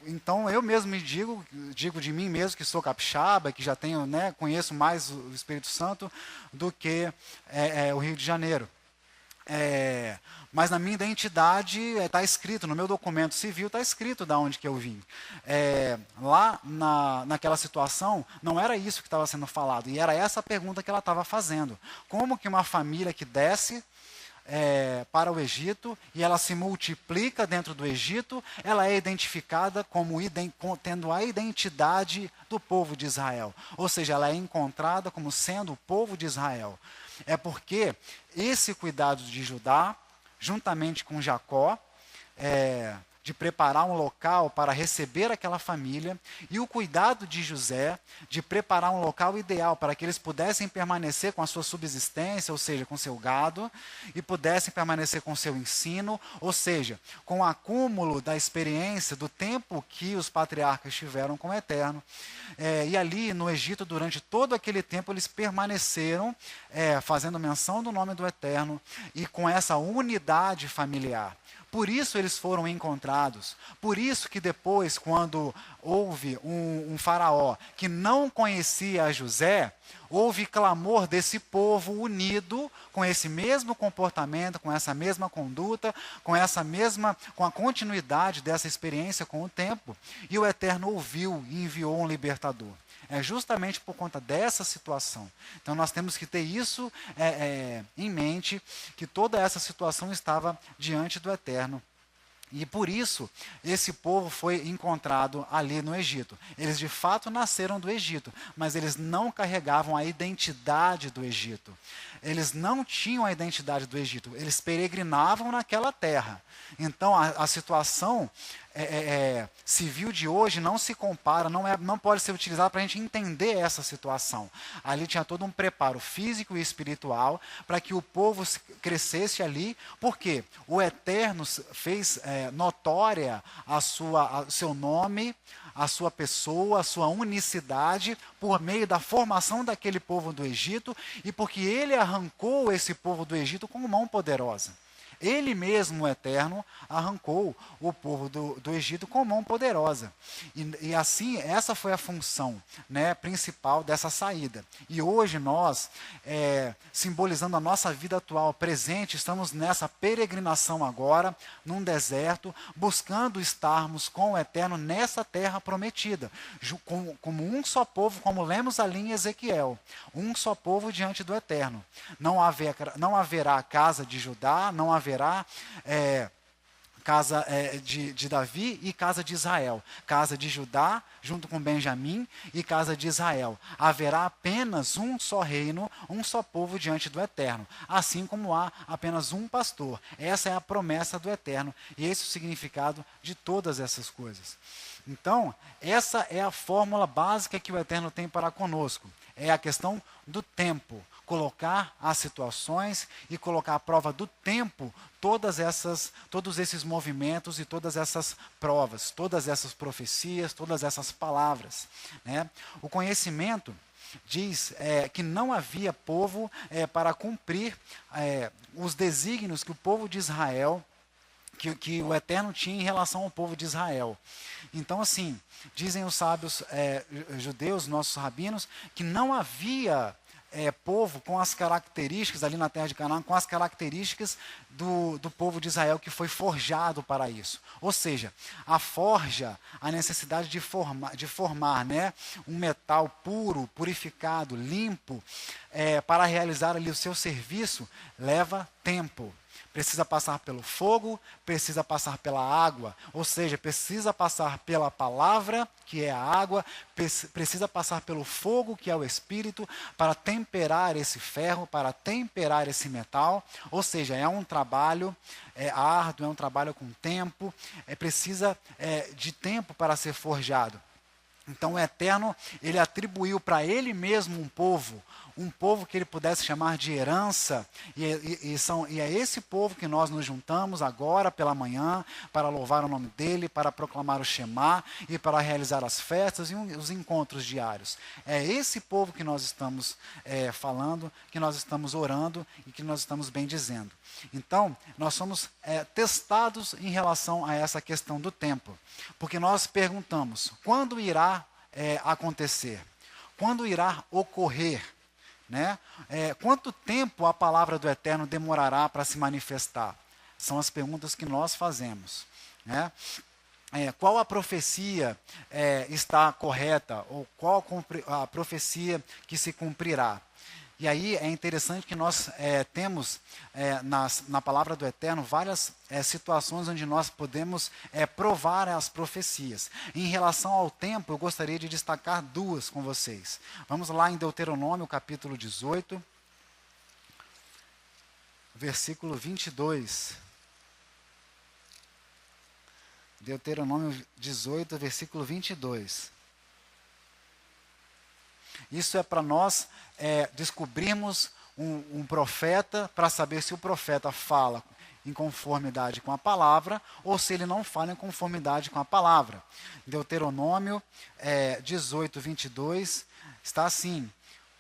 Então eu mesmo me digo de mim mesmo que sou capixaba, que já tenho, conheço mais o Espírito Santo do que o Rio de Janeiro. Mas na minha identidade está escrito, no meu documento civil está escrito de onde que eu vim. Lá naquela situação, não era isso que estava sendo falado, e era essa a pergunta que ela estava fazendo. Como que uma família que desce para o Egito e ela se multiplica dentro do Egito, ela é identificada como tendo a identidade do povo de Israel. Ou seja, ela é encontrada como sendo o povo de Israel. É porque esse cuidado de Judá, juntamente com Jacó, de preparar um local para receber aquela família, e o cuidado de José de preparar um local ideal para que eles pudessem permanecer com a sua subsistência, ou seja, com seu gado, e pudessem permanecer com seu ensino, ou seja, com o acúmulo da experiência do tempo que os patriarcas tiveram com o Eterno. E ali no Egito, durante todo aquele tempo, eles permaneceram fazendo menção do nome do Eterno e com essa unidade familiar. Por isso eles foram encontrados. Por isso que depois, quando houve um faraó que não conhecia a José, houve clamor desse povo unido, com esse mesmo comportamento, com essa mesma conduta, com a continuidade dessa experiência com o tempo. E o Eterno ouviu e enviou um libertador. É justamente por conta dessa situação. Então nós temos que ter isso em mente, que toda essa situação estava diante do Eterno. E por isso, esse povo foi encontrado ali no Egito. Eles de fato nasceram do Egito, mas eles não carregavam a identidade do Egito. Eles não tinham a identidade do Egito, eles peregrinavam naquela terra. Então a situação civil de hoje não se compara, não pode ser utilizada para a gente entender essa situação. Ali tinha todo um preparo físico e espiritual para que o povo crescesse ali, porque o Eterno fez notória seu nome, a sua pessoa, a sua unicidade, por meio da formação daquele povo do Egito, e porque ele arrancou esse povo do Egito com mão poderosa. Ele mesmo, o Eterno, arrancou o povo do Egito com mão poderosa. E assim, essa foi a função, principal dessa saída. E hoje nós, simbolizando a nossa vida atual, presente, estamos nessa peregrinação agora, num deserto, buscando estarmos com o Eterno nessa terra prometida, como um só povo, como lemos ali em Ezequiel, um só povo diante do Eterno. Não haverá casa de Judá, não haverá casa de Davi e casa de Israel. Casa de Judá, junto com Benjamim, e casa de Israel. Haverá apenas um só reino, um só povo diante do Eterno. Assim como há apenas um pastor. Essa é a promessa do Eterno. E esse é o significado de todas essas coisas. Então, essa é a fórmula básica que o Eterno tem para conosco. É a questão do tempo. Colocar as situações e colocar à prova do tempo todos esses movimentos e todas essas provas, todas essas profecias, todas essas palavras. O conhecimento diz que não havia povo para cumprir os desígnios que o povo de Israel, que o Eterno tinha em relação ao povo de Israel. Então, assim, dizem os sábios judeus, nossos rabinos, que não havia povo com as características, ali na terra de Canaã, com as características do povo de Israel que foi forjado para isso. Ou seja, a forja, a necessidade de formar um metal puro, purificado, limpo, para realizar ali o seu serviço, leva tempo. Precisa passar pelo fogo, precisa passar pela água, ou seja, precisa passar pela palavra, que é a água, precisa passar pelo fogo, que é o Espírito, para temperar esse ferro, para temperar esse metal, ou seja, é um trabalho árduo, é um trabalho com tempo, precisa de tempo para ser forjado. Então o Eterno, ele atribuiu para ele mesmo um povo que ele pudesse chamar de herança, e é esse povo que nós nos juntamos agora pela manhã, para louvar o nome dele, para proclamar o Shema, e para realizar as festas e os encontros diários. É esse povo que nós estamos falando, que nós estamos orando e que nós estamos bendizendo. Então, nós somos testados em relação a essa questão do tempo, porque nós perguntamos, quando irá acontecer? Quando irá ocorrer? Quanto tempo a palavra do Eterno demorará para se manifestar? São as perguntas que nós fazemos. Qual a profecia está correta? Ou qual a profecia que se cumprirá? E aí é interessante que nós temos na palavra do Eterno várias situações onde nós podemos provar as profecias. Em relação ao tempo, eu gostaria de destacar duas com vocês. Vamos lá em Deuteronômio, capítulo 18, versículo 22. Deuteronômio 18, versículo 22. Isso é para nós descobrirmos um profeta, para saber se o profeta fala em conformidade com a palavra ou se ele não fala em conformidade com a palavra. Deuteronômio 18, 22 está assim: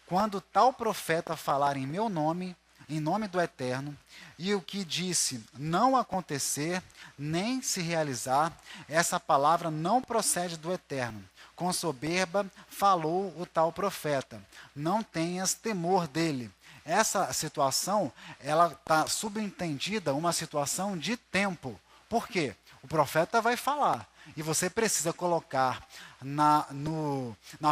quando tal profeta falar em meu nome, em nome do Eterno, e o que disse não acontecer, nem se realizar, essa palavra não procede do Eterno. Com soberba falou o tal profeta. Não tenhas temor dele. Essa situação, ela está subentendida uma situação de tempo. Por quê? O profeta vai falar. E você precisa colocar na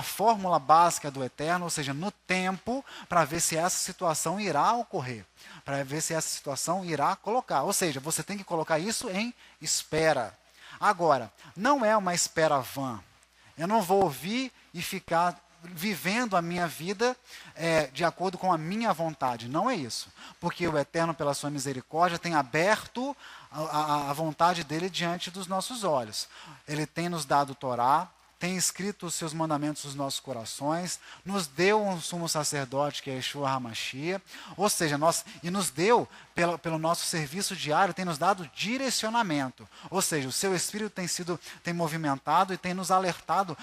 fórmula básica do Eterno, ou seja, no tempo, para ver se essa situação irá ocorrer. Para ver se essa situação irá colocar. Ou seja, você tem que colocar isso em espera. Agora, não é uma espera vã. Eu não vou ouvir e ficar vivendo a minha vida de acordo com a minha vontade. Não é isso. Porque o Eterno, pela sua misericórdia, tem aberto a vontade dele diante dos nossos olhos. Ele tem nos dado o Torá, tem escrito os seus mandamentos nos nossos corações, nos deu um sumo sacerdote, que é Yeshua HaMashiach, ou seja, nos deu, pelo nosso serviço diário, tem nos dado direcionamento. Ou seja, o seu Espírito tem movimentado e tem nos alertado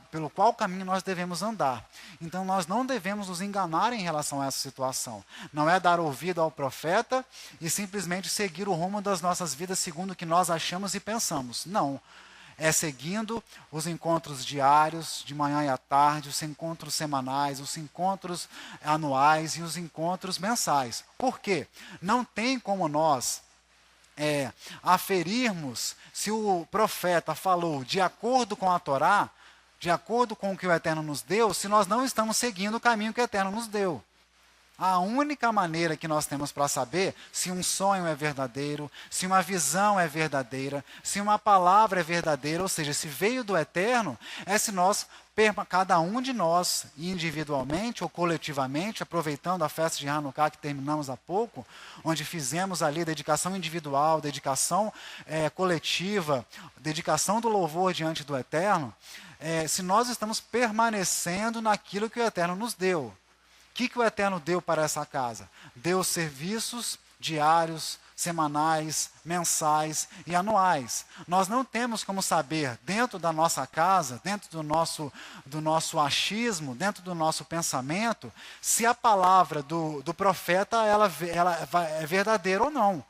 pelo qual caminho nós devemos andar. Então, nós não devemos nos enganar em relação a essa situação. Não é dar ouvido ao profeta e simplesmente seguir o rumo das nossas vidas segundo o que nós achamos e pensamos. Não. É seguindo os encontros diários, de manhã e à tarde, os encontros semanais, os encontros anuais e os encontros mensais. Por quê? Não tem como nós aferirmos se o profeta falou de acordo com a Torá, de acordo com o que o Eterno nos deu, se nós não estamos seguindo o caminho que o Eterno nos deu. A única maneira que nós temos para saber se um sonho é verdadeiro, se uma visão é verdadeira, se uma palavra é verdadeira, ou seja, se veio do Eterno, é se nós, cada um de nós, individualmente ou coletivamente, aproveitando a festa de Hanukkah que terminamos há pouco, onde fizemos ali dedicação individual, dedicação coletiva, dedicação do louvor diante do Eterno, se nós estamos permanecendo naquilo que o Eterno nos deu. O que o Eterno deu para essa casa? Deu serviços diários, semanais, mensais e anuais. Nós não temos como saber, dentro da nossa casa, dentro do nosso achismo, dentro do nosso pensamento, se a palavra do profeta ela é verdadeira ou não.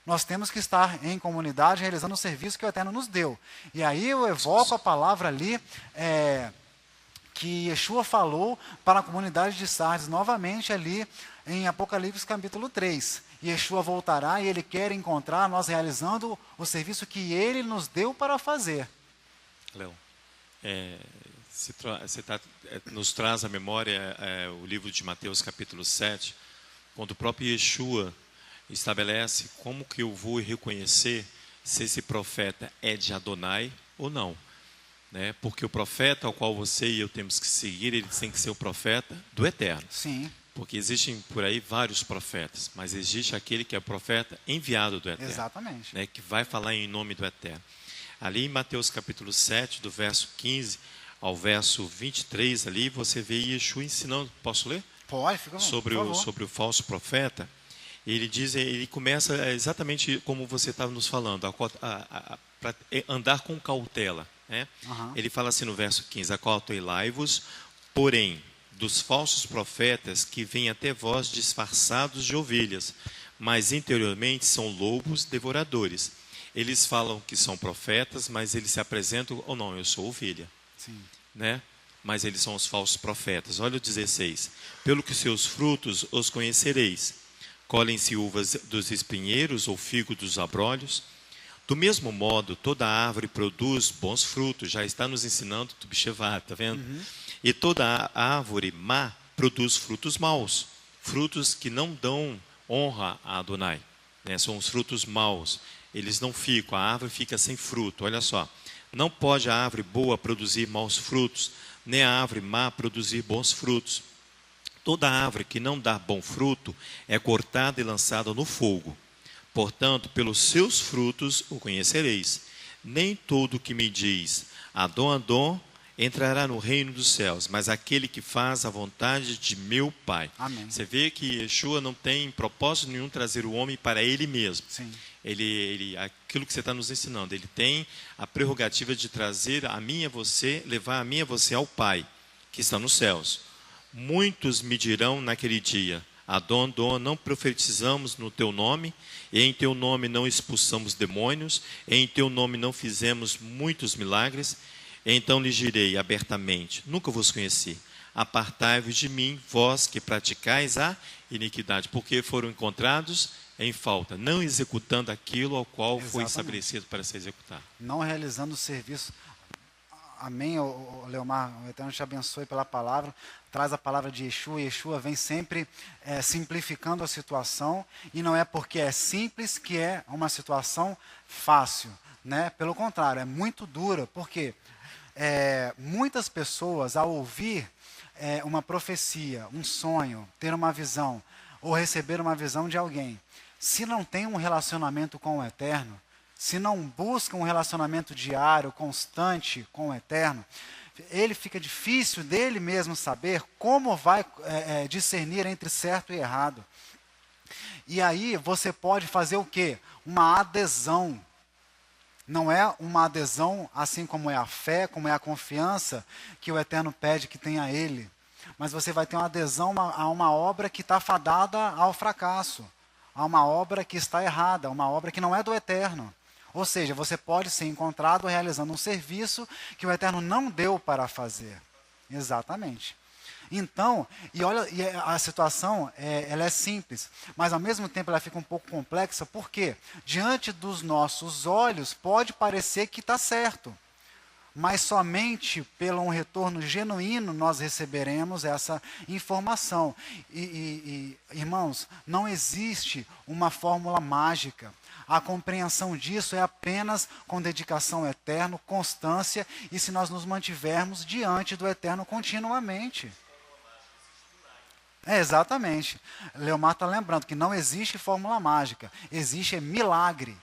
Nós temos que estar em comunidade realizando o serviço que o Eterno nos deu. E aí eu evoco a palavra ali, que Yeshua falou para a comunidade de Sardes, novamente ali em Apocalipse capítulo 3. Yeshua voltará e ele quer encontrar nós realizando o serviço que ele nos deu para fazer. Léo, nos traz à memória o livro de Mateus capítulo 7, quando o próprio Yeshua estabelece como que eu vou reconhecer se esse profeta é de Adonai ou não. Né? Porque o profeta ao qual você e eu temos que seguir, ele tem que ser o profeta do Eterno. Sim. Porque existem por aí vários profetas, mas existe aquele que é o profeta enviado do Eterno. Exatamente. Né? Que vai falar em nome do Eterno. Ali em Mateus capítulo 7, do verso 15 ao verso 23, ali você vê Yeshua ensinando, posso ler? Pode, fica bom, sobre o falso profeta. Ele começa exatamente como você estava nos falando, para andar com cautela. Né? Uhum. Ele fala assim no verso 15: acautelai-vos, porém, dos falsos profetas que vêm até vós disfarçados de ovelhas, mas interiormente são lobos devoradores. Eles falam que são profetas, mas eles se apresentam, ou não, eu sou ovelha. Sim. Né? Mas eles são os falsos profetas. Olha o 16: pelo que seus frutos os conhecereis. Colhem-se uvas dos espinheiros ou figo dos abrolhos? Do mesmo modo, toda árvore produz bons frutos. Já está nos ensinando Tubishevá, está vendo? Uhum. E toda árvore má produz frutos maus. Frutos que não dão honra a Adonai. Né? São os frutos maus. Eles não ficam, a árvore fica sem fruto. Olha só. Não pode a árvore boa produzir maus frutos, nem a árvore má produzir bons frutos. Toda árvore que não dá bom fruto é cortada e lançada no fogo. Portanto, pelos seus frutos o conhecereis. Nem todo que me diz, Adon, Adon, entrará no reino dos céus, mas aquele que faz a vontade de meu Pai. Amém. Você vê que Yeshua não tem propósito nenhum trazer o homem para ele mesmo. Sim. Aquilo que você está nos ensinando, ele tem a prerrogativa de trazer a mim e a você, levar a mim e a você ao Pai, que está nos céus. Muitos me dirão naquele dia, Adon, Adon, não profetizamos no teu nome, e em teu nome não expulsamos demônios, e em teu nome não fizemos muitos milagres. Então lhes direi abertamente, nunca vos conheci. Apartai-vos de mim, vós que praticais a iniquidade, porque foram encontrados em falta, não executando aquilo ao qual foi estabelecido para ser executado. Não realizando o serviço. Amém, Leomar, o Eterno te abençoe pela palavra, traz a palavra de Yeshua, e Yeshua vem sempre simplificando a situação, e não é porque é simples que é uma situação fácil, né? Pelo contrário, é muito dura, porque muitas pessoas, ao ouvir uma profecia, um sonho, ter uma visão, ou receber uma visão de alguém, se não tem um relacionamento com o Eterno, se não busca um relacionamento diário, constante com o Eterno, ele fica difícil dele mesmo saber como vai discernir entre certo e errado. E aí você pode fazer o quê? Uma adesão. Não é uma adesão assim como é a fé, como é a confiança que o Eterno pede que tenha a Ele. Mas você vai ter uma adesão a uma obra que está fadada ao fracasso, a uma obra que está errada, a uma obra que não é do Eterno. Ou seja, você pode ser encontrado realizando um serviço que o Eterno não deu para fazer. Exatamente. Então, a situação ela é simples, mas ao mesmo tempo ela fica um pouco complexa, porque diante dos nossos olhos pode parecer que está certo, mas somente pelo um retorno genuíno nós receberemos essa informação. Irmãos, não existe uma fórmula mágica. A compreensão disso é apenas com dedicação eterna, constância, e se nós nos mantivermos diante do Eterno continuamente. Exatamente. Leomar está lembrando que não existe fórmula mágica, existe milagre.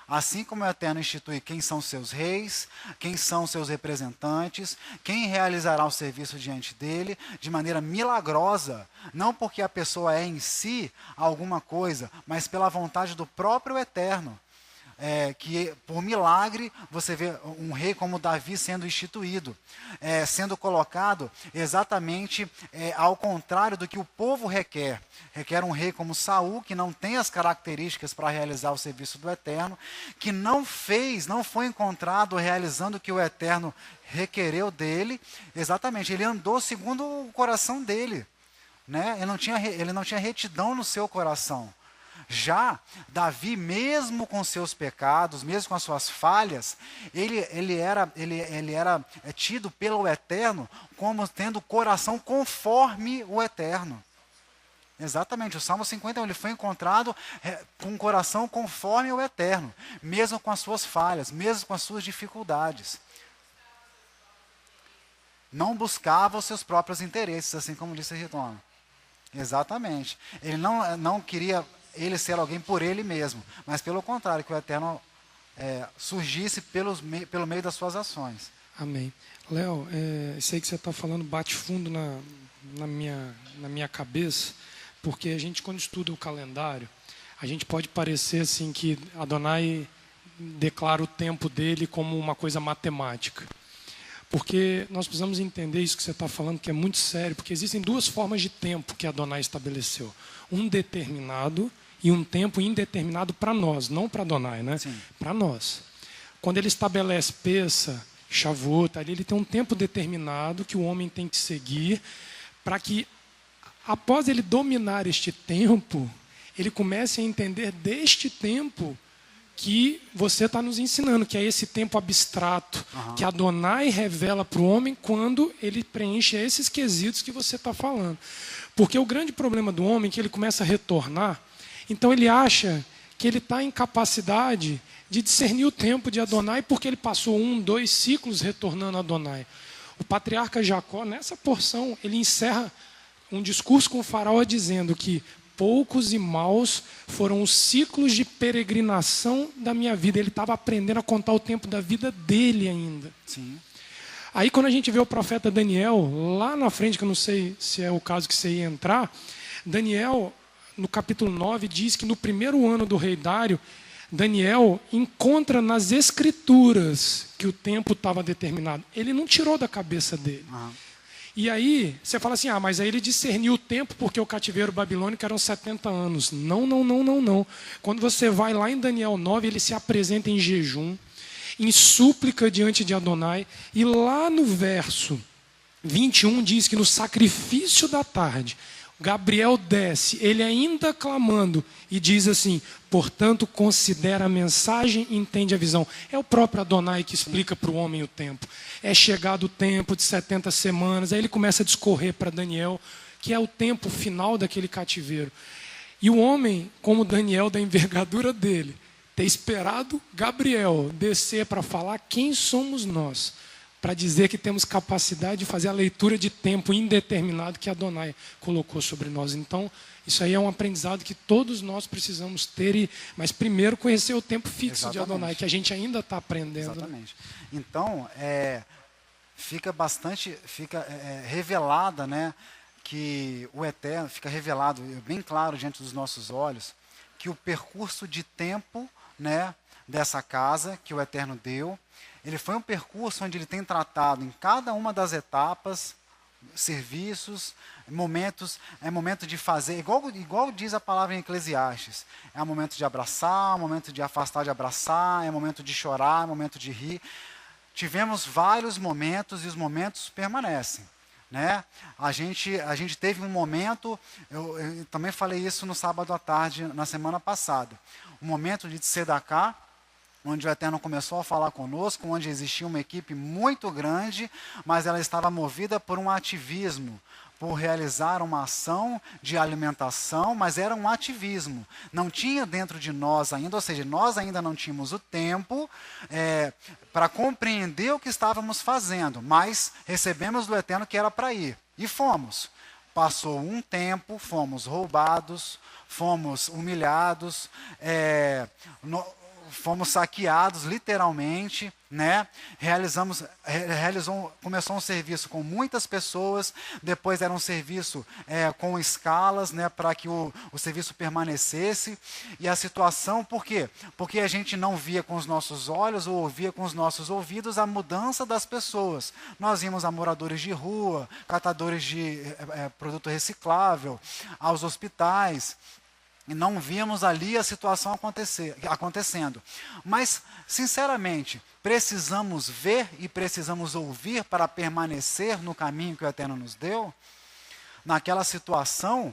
Assim como o Eterno institui quem são seus reis, quem são seus representantes, quem realizará o serviço diante dele de maneira milagrosa, não porque a pessoa é em si alguma coisa, mas pela vontade do próprio Eterno. Que por milagre você vê um rei como Davi sendo instituído, sendo colocado exatamente ao contrário do que o povo requer. Requer um rei como Saul, que não tem as características para realizar o serviço do Eterno, que não foi encontrado realizando o que o Eterno requereu dele. Exatamente, ele andou segundo o coração dele, né? Ele não tinha retidão no seu coração. Já Davi, mesmo com seus pecados, mesmo com as suas falhas, ele era tido pelo Eterno como tendo o coração conforme o Eterno. Exatamente, o Salmo 51, ele foi encontrado com um coração conforme o Eterno, mesmo com as suas falhas, mesmo com as suas dificuldades. Não buscava os seus próprios interesses, assim como disse Ritona. Exatamente. Ele não queria ele ser alguém por ele mesmo, mas pelo contrário, que o Eterno surgisse pelo meio das suas ações. Amém. Léo, isso aí que você está falando bate fundo na minha cabeça, porque a gente, quando estuda o calendário, a gente pode parecer assim que Adonai declara o tempo dele como uma coisa matemática. Porque nós precisamos entender isso que você está falando, que é muito sério, porque existem duas formas de tempo que Adonai estabeleceu. Um determinado e um tempo indeterminado para nós, não para Adonai, né? Para nós. Quando ele estabelece Pessa, Shavuot, ali ele tem um tempo determinado que o homem tem que seguir para que, após ele dominar este tempo, ele comece a entender deste tempo que você está nos ensinando, que é esse tempo abstrato, que Adonai revela para o homem quando ele preenche esses quesitos que você está falando. Porque o grande problema do homem é que ele começa a retornar, então ele acha que ele está em capacidade de discernir o tempo de Adonai, porque ele passou 1, 2 ciclos retornando a Adonai. O patriarca Jacó, nessa porção, ele encerra um discurso com o faraó dizendo que poucos e maus foram os ciclos de peregrinação da minha vida. Ele estava aprendendo a contar o tempo da vida dele ainda. Sim. Aí quando a gente vê o profeta Daniel, lá na frente, que eu não sei se é o caso que você ia entrar, Daniel, no capítulo 9, diz que no primeiro ano do rei Dário, Daniel encontra nas escrituras que o tempo estava determinado. Ele não tirou da cabeça dele. Uhum. E aí, você fala assim, mas aí ele discerniu o tempo porque o cativeiro babilônico eram 70 anos. Não, não, não, não, não. Quando você vai lá em Daniel 9, ele se apresenta em jejum, em súplica diante de Adonai, e lá no verso 21 diz que no sacrifício da tarde, Gabriel desce, ele ainda clamando, e diz assim, portanto, considera a mensagem e entende a visão. É o próprio Adonai que explica para o homem o tempo. É chegado o tempo de 70 semanas, aí ele começa a discorrer para Daniel, que é o tempo final daquele cativeiro. E o homem, como Daniel, da envergadura dele, ter esperado Gabriel descer para falar quem somos nós, para dizer que temos capacidade de fazer a leitura de tempo indeterminado que Adonai colocou sobre nós. Então, isso aí é um aprendizado que todos nós precisamos ter, mas primeiro conhecer o tempo fixo de Adonai, que a gente ainda está aprendendo. Exatamente. Então, fica revelada, né, que o Eterno, fica revelado, bem claro diante dos nossos olhos, que o percurso de tempo, né, dessa casa que o Eterno deu, ele foi um percurso onde ele tem tratado em cada uma das etapas, serviços, momentos, é momento de fazer, igual diz a palavra em Eclesiastes, é momento de abraçar, é momento de afastar de abraçar, é momento de chorar, é momento de rir. Tivemos vários momentos e os momentos permanecem. Né? A gente teve um momento, eu também falei isso no sábado à tarde, na semana passada, um momento de Tzedakah, onde o Eterno começou a falar conosco, onde existia uma equipe muito grande, mas ela estava movida por um ativismo, por realizar uma ação de alimentação, mas era um ativismo. Não tinha dentro de nós ainda, ou seja, nós ainda não tínhamos o tempo para compreender o que estávamos fazendo, mas recebemos do Eterno que era para ir. E fomos. Passou um tempo, fomos roubados, fomos humilhados, fomos saqueados, literalmente, né? Começou um serviço com muitas pessoas, depois era um serviço com escalas, né, para que o serviço permanecesse. E a situação, por quê? Porque a gente não via com os nossos olhos ou ouvia com os nossos ouvidos a mudança das pessoas. Nós vimos a moradores de rua, catadores de produto reciclável, aos hospitais, e não víamos ali a situação acontecendo. Mas, sinceramente, precisamos ver e precisamos ouvir para permanecer no caminho que o Eterno nos deu? Naquela situação,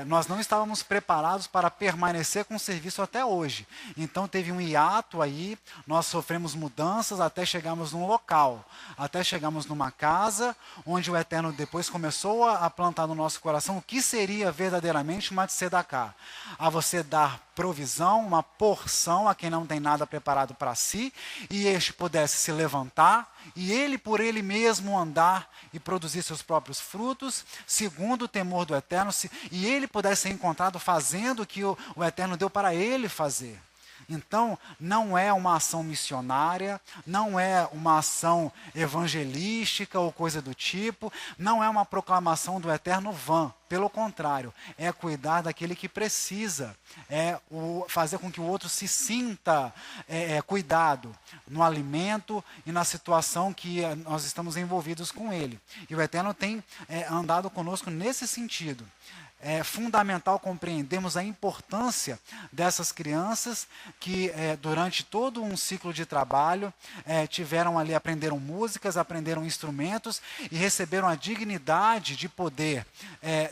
nós não estávamos preparados para permanecer com o serviço até hoje. Então teve um hiato aí, nós sofremos mudanças até chegarmos num local, até chegamos numa casa, onde o Eterno depois começou a plantar no nosso coração o que seria verdadeiramente uma tzedakah. A você dar provisão, uma porção a quem não tem nada preparado para si, e este pudesse se levantar, e ele por ele mesmo andar e produzir seus próprios frutos, segundo o temor do Eterno, e ele pudesse ser encontrado fazendo o que o Eterno deu para ele fazer. Então, não é uma ação missionária, não é uma ação evangelística ou coisa do tipo, não é uma proclamação do Eterno vã. Pelo contrário, é cuidar daquele que precisa, fazer com que o outro se sinta cuidado no alimento e na situação que nós estamos envolvidos com ele. E o Eterno tem andado conosco nesse sentido. É fundamental compreendermos a importância dessas crianças que durante todo um ciclo de trabalho tiveram ali, aprenderam músicas, aprenderam instrumentos e receberam a dignidade de poder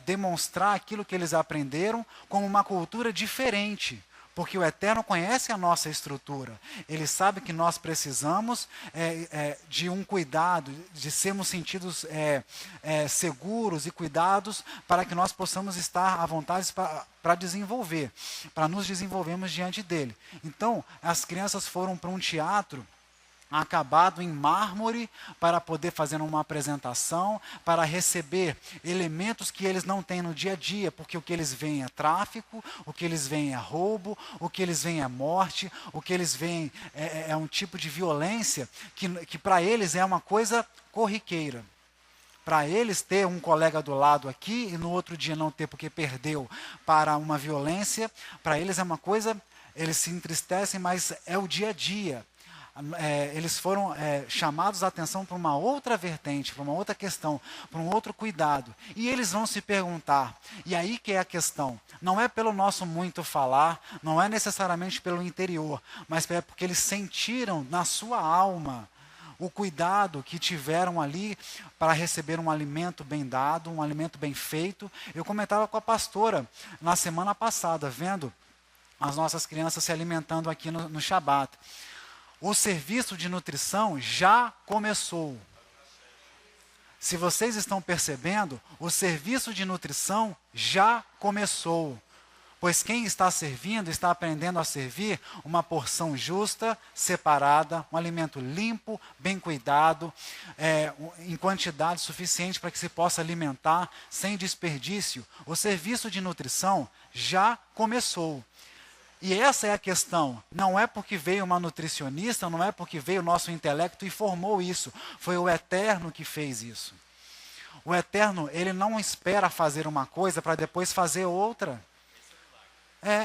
demonstrar aquilo que eles aprenderam como uma cultura diferente. Porque o Eterno conhece a nossa estrutura. Ele sabe que nós precisamos de um cuidado, de sermos sentidos seguros e cuidados para que nós possamos estar à vontade para desenvolver, para nos desenvolvermos diante dele. Então, as crianças foram para um teatro acabado em mármore para poder fazer uma apresentação, para receber elementos que eles não têm no dia a dia, porque o que eles veem é tráfico, o que eles veem é roubo, o que eles veem é morte, o que eles veem é um tipo de violência que para eles é uma coisa corriqueira. Para eles ter um colega do lado aqui e no outro dia não ter porque perdeu para uma violência, para eles é uma coisa, eles se entristecem, mas é o dia a dia. Eles foram chamados a atenção para uma outra vertente, para uma outra questão, para um outro cuidado. E eles vão se perguntar, e aí que é a questão, não é pelo nosso muito falar, não é necessariamente pelo interior, mas é porque eles sentiram na sua alma o cuidado que tiveram ali para receber um alimento bem dado, um alimento bem feito. Eu comentava com a pastora na semana passada, vendo as nossas crianças se alimentando aqui no Shabat. O serviço de nutrição já começou. Se vocês estão percebendo, o serviço de nutrição já começou. Pois quem está servindo, está aprendendo a servir uma porção justa, separada, um alimento limpo, bem cuidado, em quantidade suficiente para que se possa alimentar sem desperdício. O serviço de nutrição já começou. E essa é a questão, não é porque veio uma nutricionista, não é porque veio o nosso intelecto e formou isso, foi o Eterno que fez isso. O Eterno, ele não espera fazer uma coisa para depois fazer outra.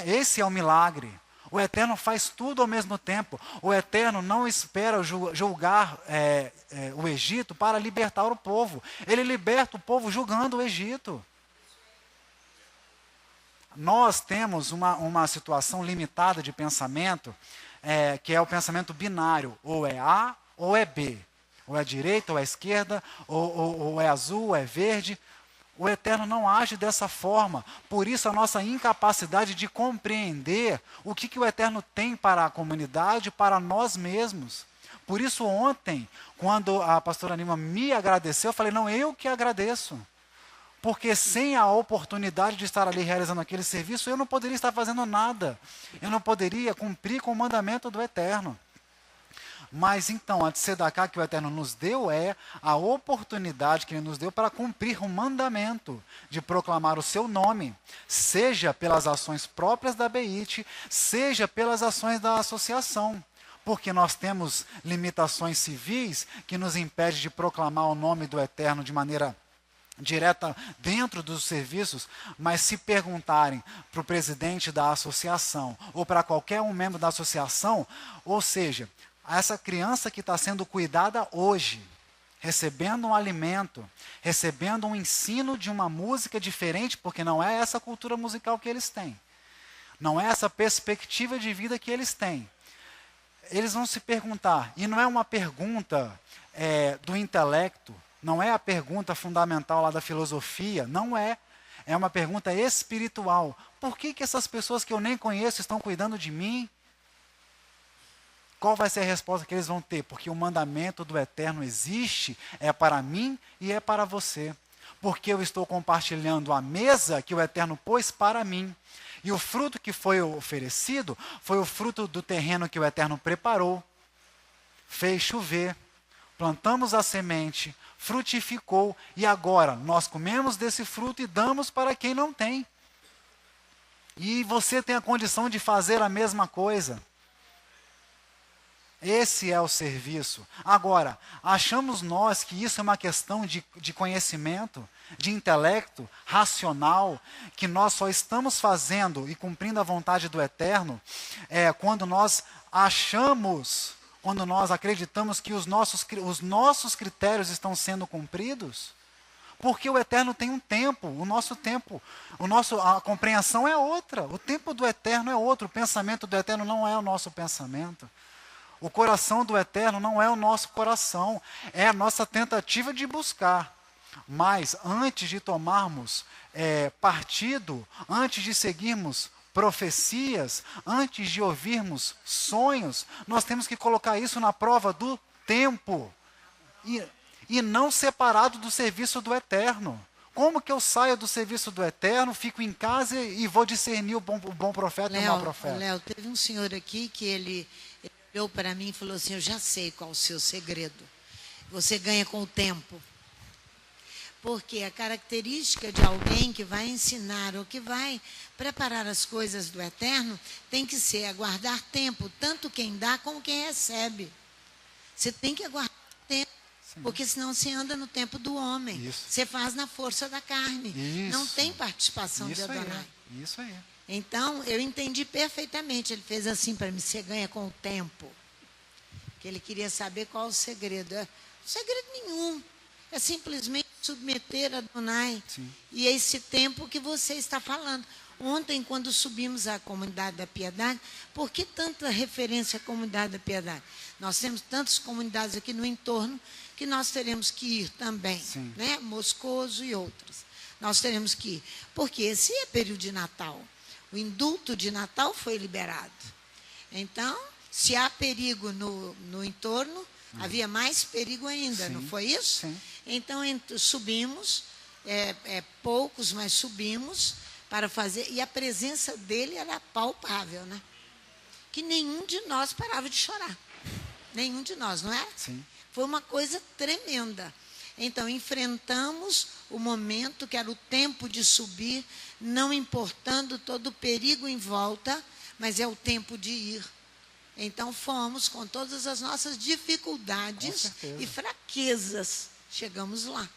Esse é o milagre. O Eterno faz tudo ao mesmo tempo. O Eterno não espera julgar o Egito para libertar o povo. Ele liberta o povo julgando o Egito. Nós temos uma situação limitada de pensamento, que é o pensamento binário, ou é A ou é B, ou é direita ou é esquerda, ou é azul ou é verde. O Eterno não age dessa forma, por isso a nossa incapacidade de compreender o que o Eterno tem para a comunidade, para nós mesmos. Por isso ontem, quando a pastora Nima me agradeceu, eu falei, não, eu que agradeço. Porque sem a oportunidade de estar ali realizando aquele serviço, eu não poderia estar fazendo nada. Eu não poderia cumprir com o mandamento do Eterno. Mas então, a tzedakah que o Eterno nos deu é a oportunidade que Ele nos deu para cumprir o mandamento de proclamar o seu nome, seja pelas ações próprias da Beit, seja pelas ações da associação. Porque nós temos limitações civis que nos impedem de proclamar o nome do Eterno de maneira direta dentro dos serviços, mas se perguntarem para o presidente da associação ou para qualquer um membro da associação, ou seja, essa criança que está sendo cuidada hoje, recebendo um alimento, recebendo um ensino de uma música diferente, porque não é essa cultura musical que eles têm, não é essa perspectiva de vida que eles têm. Eles vão se perguntar, e não é uma pergunta do intelecto, não é a pergunta fundamental lá da filosofia, não é. É uma pergunta espiritual. Por que essas pessoas que eu nem conheço estão cuidando de mim? Qual vai ser a resposta que eles vão ter? Porque o mandamento do Eterno existe, é para mim e é para você. Porque eu estou compartilhando a mesa que o Eterno pôs para mim. E o fruto que foi oferecido foi o fruto do terreno que o Eterno preparou. Fez chover, plantamos a semente, frutificou, e agora nós comemos desse fruto e damos para quem não tem. E você tem a condição de fazer a mesma coisa. Esse é o serviço. Agora, achamos nós que isso é uma questão de conhecimento, de intelecto, racional, que nós só estamos fazendo e cumprindo a vontade do Eterno quando nós achamos, quando nós acreditamos que os nossos critérios estão sendo cumpridos? Porque o Eterno tem um tempo, o nosso tempo, a compreensão é outra, o tempo do Eterno é outro, o pensamento do Eterno não é o nosso pensamento. O coração do Eterno não é o nosso coração, é a nossa tentativa de buscar. Mas antes de tomarmos partido, antes de seguirmos profecias, antes de ouvirmos sonhos, nós temos que colocar isso na prova do tempo e não separado do serviço do Eterno. Como que eu saio do serviço do Eterno, fico em casa e vou discernir o bom profeta e o mau profeta? Léo, teve um senhor aqui que ele olhou para mim e falou assim: eu já sei qual o seu segredo. Você ganha com o tempo. Porque a característica de alguém que vai ensinar ou que vai preparar as coisas do eterno tem que ser aguardar tempo, tanto quem dá como quem recebe. Você tem que aguardar tempo, porque senão você anda no tempo do homem. Isso. Você faz na força da carne. Isso. Não tem participação de Adonai. Isso aí. Então, eu entendi perfeitamente. Ele fez assim para mim: você ganha com o tempo. Que ele queria saber qual o segredo. Segredo nenhum. É simplesmente submeter a Adonai. Sim. E é esse tempo que você está falando. Ontem, quando subimos à Comunidade da Piedade, por que tanta referência à Comunidade da Piedade? Nós temos tantas comunidades aqui no entorno que nós teremos que ir também. Sim. Né? Moscoso e outras. Nós teremos que ir. Porque esse é período de Natal. O indulto de Natal foi liberado. Então, se há perigo no entorno, havia mais perigo ainda, Sim. não foi isso? Sim. Então, subimos, poucos, mas subimos para fazer, e a presença dele era palpável, né? Que nenhum de nós parava de chorar. Nenhum de nós, não é? Sim. Foi uma coisa tremenda. Então, enfrentamos o momento que era o tempo de subir, não importando todo o perigo em volta, mas é o tempo de ir. Então, fomos com todas as nossas dificuldades e fraquezas. Chegamos lá.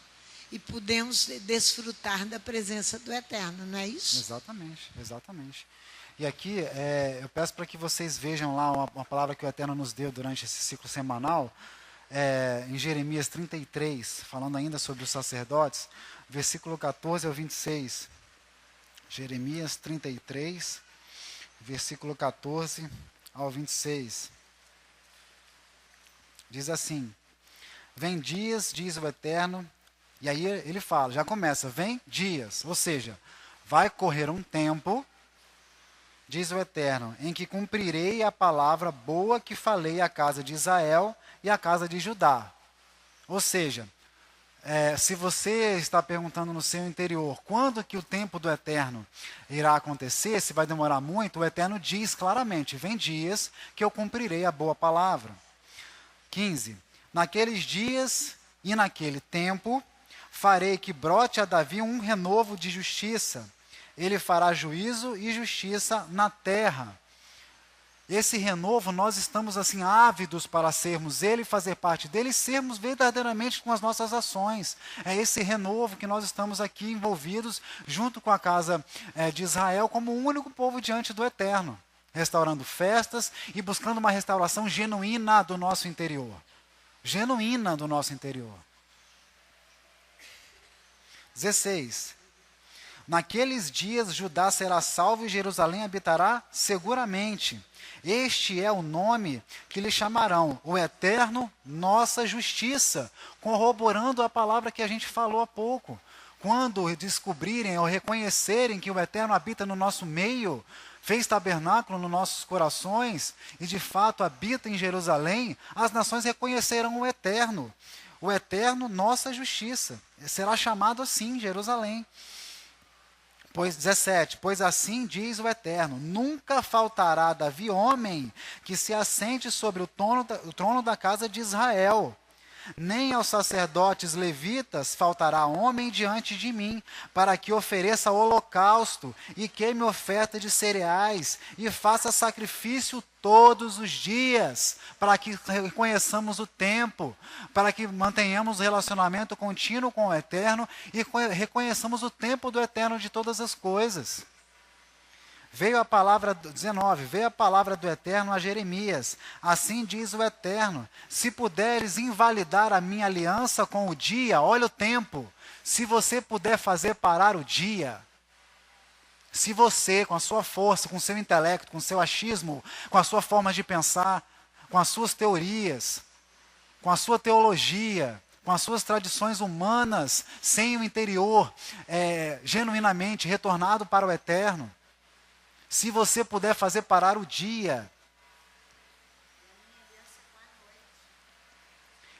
E pudemos desfrutar da presença do Eterno, não é isso? Exatamente, exatamente. E aqui, eu peço para que vocês vejam lá uma palavra que o Eterno nos deu durante esse ciclo semanal, em Jeremias 33, falando ainda sobre os sacerdotes, versículo 14 ao 26. Jeremias 33, versículo 14 ao 26. Diz assim: vem dias, diz o Eterno, e aí ele fala, já começa, vem dias, ou seja, vai correr um tempo, diz o Eterno, em que cumprirei a palavra boa que falei à casa de Israel e à casa de Judá. Ou seja, se você está perguntando no seu interior quando que o tempo do Eterno irá acontecer, se vai demorar muito, o Eterno diz claramente, vem dias que eu cumprirei a boa palavra. 15. Naqueles dias e naquele tempo, farei que brote a Davi um renovo de justiça. Ele fará juízo e justiça na terra. Esse renovo, nós estamos assim ávidos para sermos ele, fazer parte dele e sermos verdadeiramente com as nossas ações. É esse renovo que nós estamos aqui envolvidos, junto com a casa de Israel, como o único povo diante do Eterno, restaurando festas e buscando uma restauração genuína do nosso interior. Genuína do nosso interior. 16. Naqueles dias Judá será salvo e Jerusalém habitará seguramente. Este é o nome que lhe chamarão, o Eterno, nossa justiça, corroborando a palavra que a gente falou há pouco. Quando descobrirem ou reconhecerem que o Eterno habita no nosso meio, fez tabernáculo nos nossos corações e de fato habita em Jerusalém, as nações reconhecerão o Eterno, nossa justiça. Será chamado assim, Jerusalém. 17, pois assim diz o Eterno, nunca faltará a Davi homem que se assente sobre o trono da casa de Israel. Nem aos sacerdotes levitas faltará homem diante de mim, para que ofereça holocausto e queime oferta de cereais e faça sacrifício todos os dias, para que reconheçamos o tempo, para que mantenhamos relacionamento contínuo com o Eterno e reconheçamos o tempo do Eterno de todas as coisas. Veio a palavra, 19, veio a palavra do Eterno a Jeremias. Assim diz o Eterno, se puderes invalidar a minha aliança com o dia, olha o tempo, se você puder fazer parar o dia, se você, com a sua força, com o seu intelecto, com o seu achismo, com a sua forma de pensar, com as suas teorias, com a sua teologia, com as suas tradições humanas, sem o interior genuinamente retornado para o Eterno, se você puder fazer parar o dia.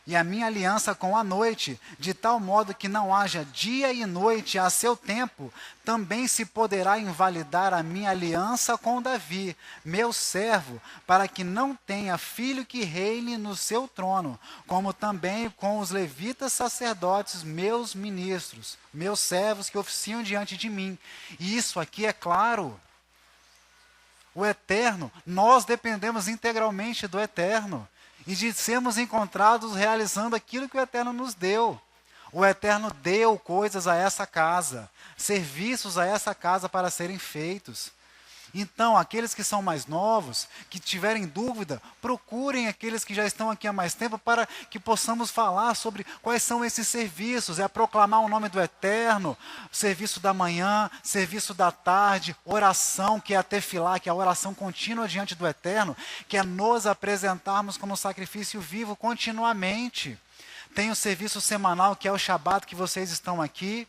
e a minha aliança com a noite, de tal modo que não haja dia e noite a seu tempo, também se poderá invalidar a minha aliança com Davi, meu servo, para que não tenha filho que reine no seu trono, como também com os levitas sacerdotes, meus ministros, meus servos que oficiam diante de mim. E isso aqui é claro. O Eterno, nós dependemos integralmente do Eterno. E de sermos encontrados realizando aquilo que o Eterno nos deu. O Eterno deu coisas a essa casa, serviços a essa casa para serem feitos. Então, aqueles que são mais novos, que tiverem dúvida, procurem aqueles que já estão aqui há mais tempo para que possamos falar sobre quais são esses serviços. É proclamar o nome do Eterno, serviço da manhã, serviço da tarde, oração, que é a tefilá, que é a oração contínua diante do Eterno, que é nos apresentarmos como sacrifício vivo continuamente. Tem o serviço semanal, que é o Shabat, que vocês estão aqui.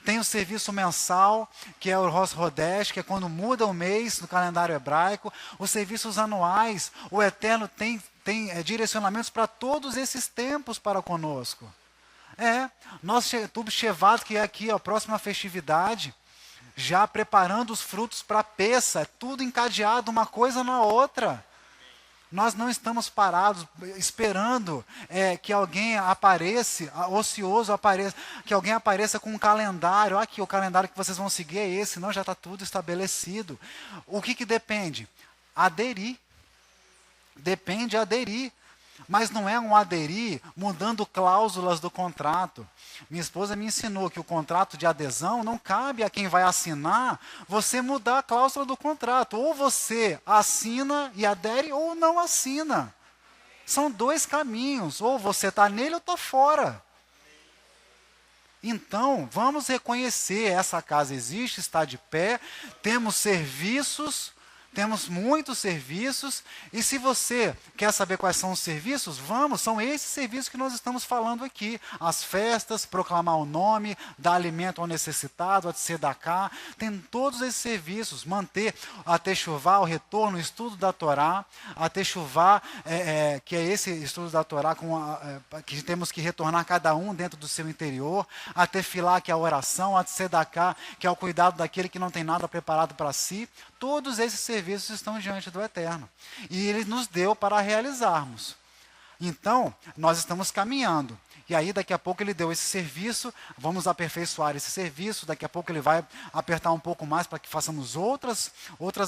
Tem o serviço mensal, que é o Rosh Hodesh, que é quando muda o mês no calendário hebraico. Os serviços anuais, o Eterno tem direcionamentos para todos esses tempos para conosco. Nós, Tub Shevat, que é aqui a próxima festividade, já preparando os frutos para a peça, tudo encadeado uma coisa na outra. Nós não estamos parados esperando que alguém apareça, ocioso apareça, que alguém apareça com um calendário. Aqui, o calendário que vocês vão seguir é esse. Não, já está tudo estabelecido. O que depende? Aderir. Depende aderir. Mas não é um aderir mudando cláusulas do contrato. Minha esposa me ensinou que o contrato de adesão não cabe a quem vai assinar você mudar a cláusula do contrato. Ou você assina e adere ou não assina. São dois caminhos. Ou você está nele ou está fora. Então, vamos reconhecer, essa casa existe, está de pé, temos serviços. Temos muitos serviços, e se você quer saber quais são os serviços, são esses serviços que nós estamos falando aqui. As festas, proclamar o nome, dar alimento ao necessitado, a tzedakah, tem todos esses serviços. Manter a techuvá, o retorno, o estudo da Torá, a techuvá, que é esse estudo da Torá, que temos que retornar cada um dentro do seu interior, a tefilá, que é a oração, a tzedakah, que é o cuidado daquele que não tem nada preparado para si. Todos esses serviços estão diante do Eterno. E Ele nos deu para realizarmos. Então, nós estamos caminhando. E aí, daqui a pouco, Ele deu esse serviço, vamos aperfeiçoar esse serviço, daqui a pouco Ele vai apertar um pouco mais para que façamos outras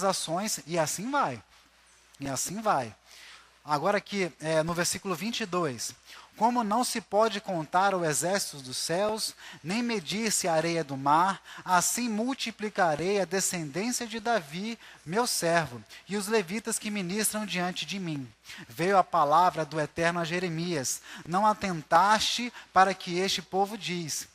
ações, e assim vai. E assim vai. Agora aqui, no versículo 22. Como não se pode contar o exército dos céus, nem medir-se a areia do mar, assim multiplicarei a descendência de Davi, meu servo, e os levitas que ministram diante de mim. Veio a palavra do Eterno a Jeremias: não atentaste para que este povo diz: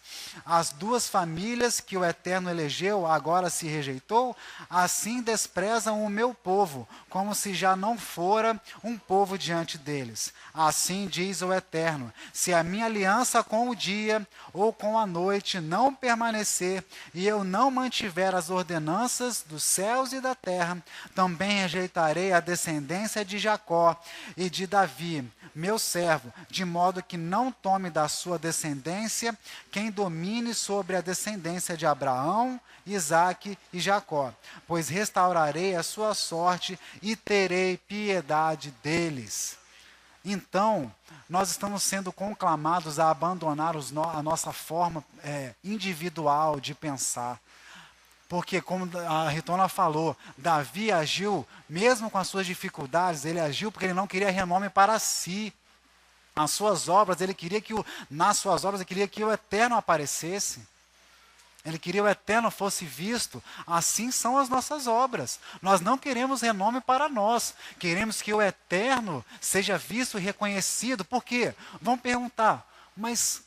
as duas famílias que o Eterno elegeu agora se rejeitou, assim desprezam o meu povo, como se já não fora um povo diante deles. Assim diz o Eterno: se a minha aliança com o dia ou com a noite não permanecer, e eu não mantiver as ordenanças dos céus e da terra, também rejeitarei a descendência de Jacó e de Davi, meu servo, de modo que não tome da sua descendência quem domine sobre a descendência de Abraão, Isaque e Jacó, pois restaurarei a sua sorte e terei piedade deles. Então, nós estamos sendo conclamados a abandonar a nossa forma individual de pensar. Porque, como a Ritona falou, Davi agiu, mesmo com as suas dificuldades, ele agiu porque ele não queria renome para si. Nas suas obras, ele queria que o Eterno aparecesse. Ele queria que o Eterno fosse visto. Assim são as nossas obras. Nós não queremos renome para nós. Queremos que o Eterno seja visto e reconhecido. Por quê? Vão perguntar, mas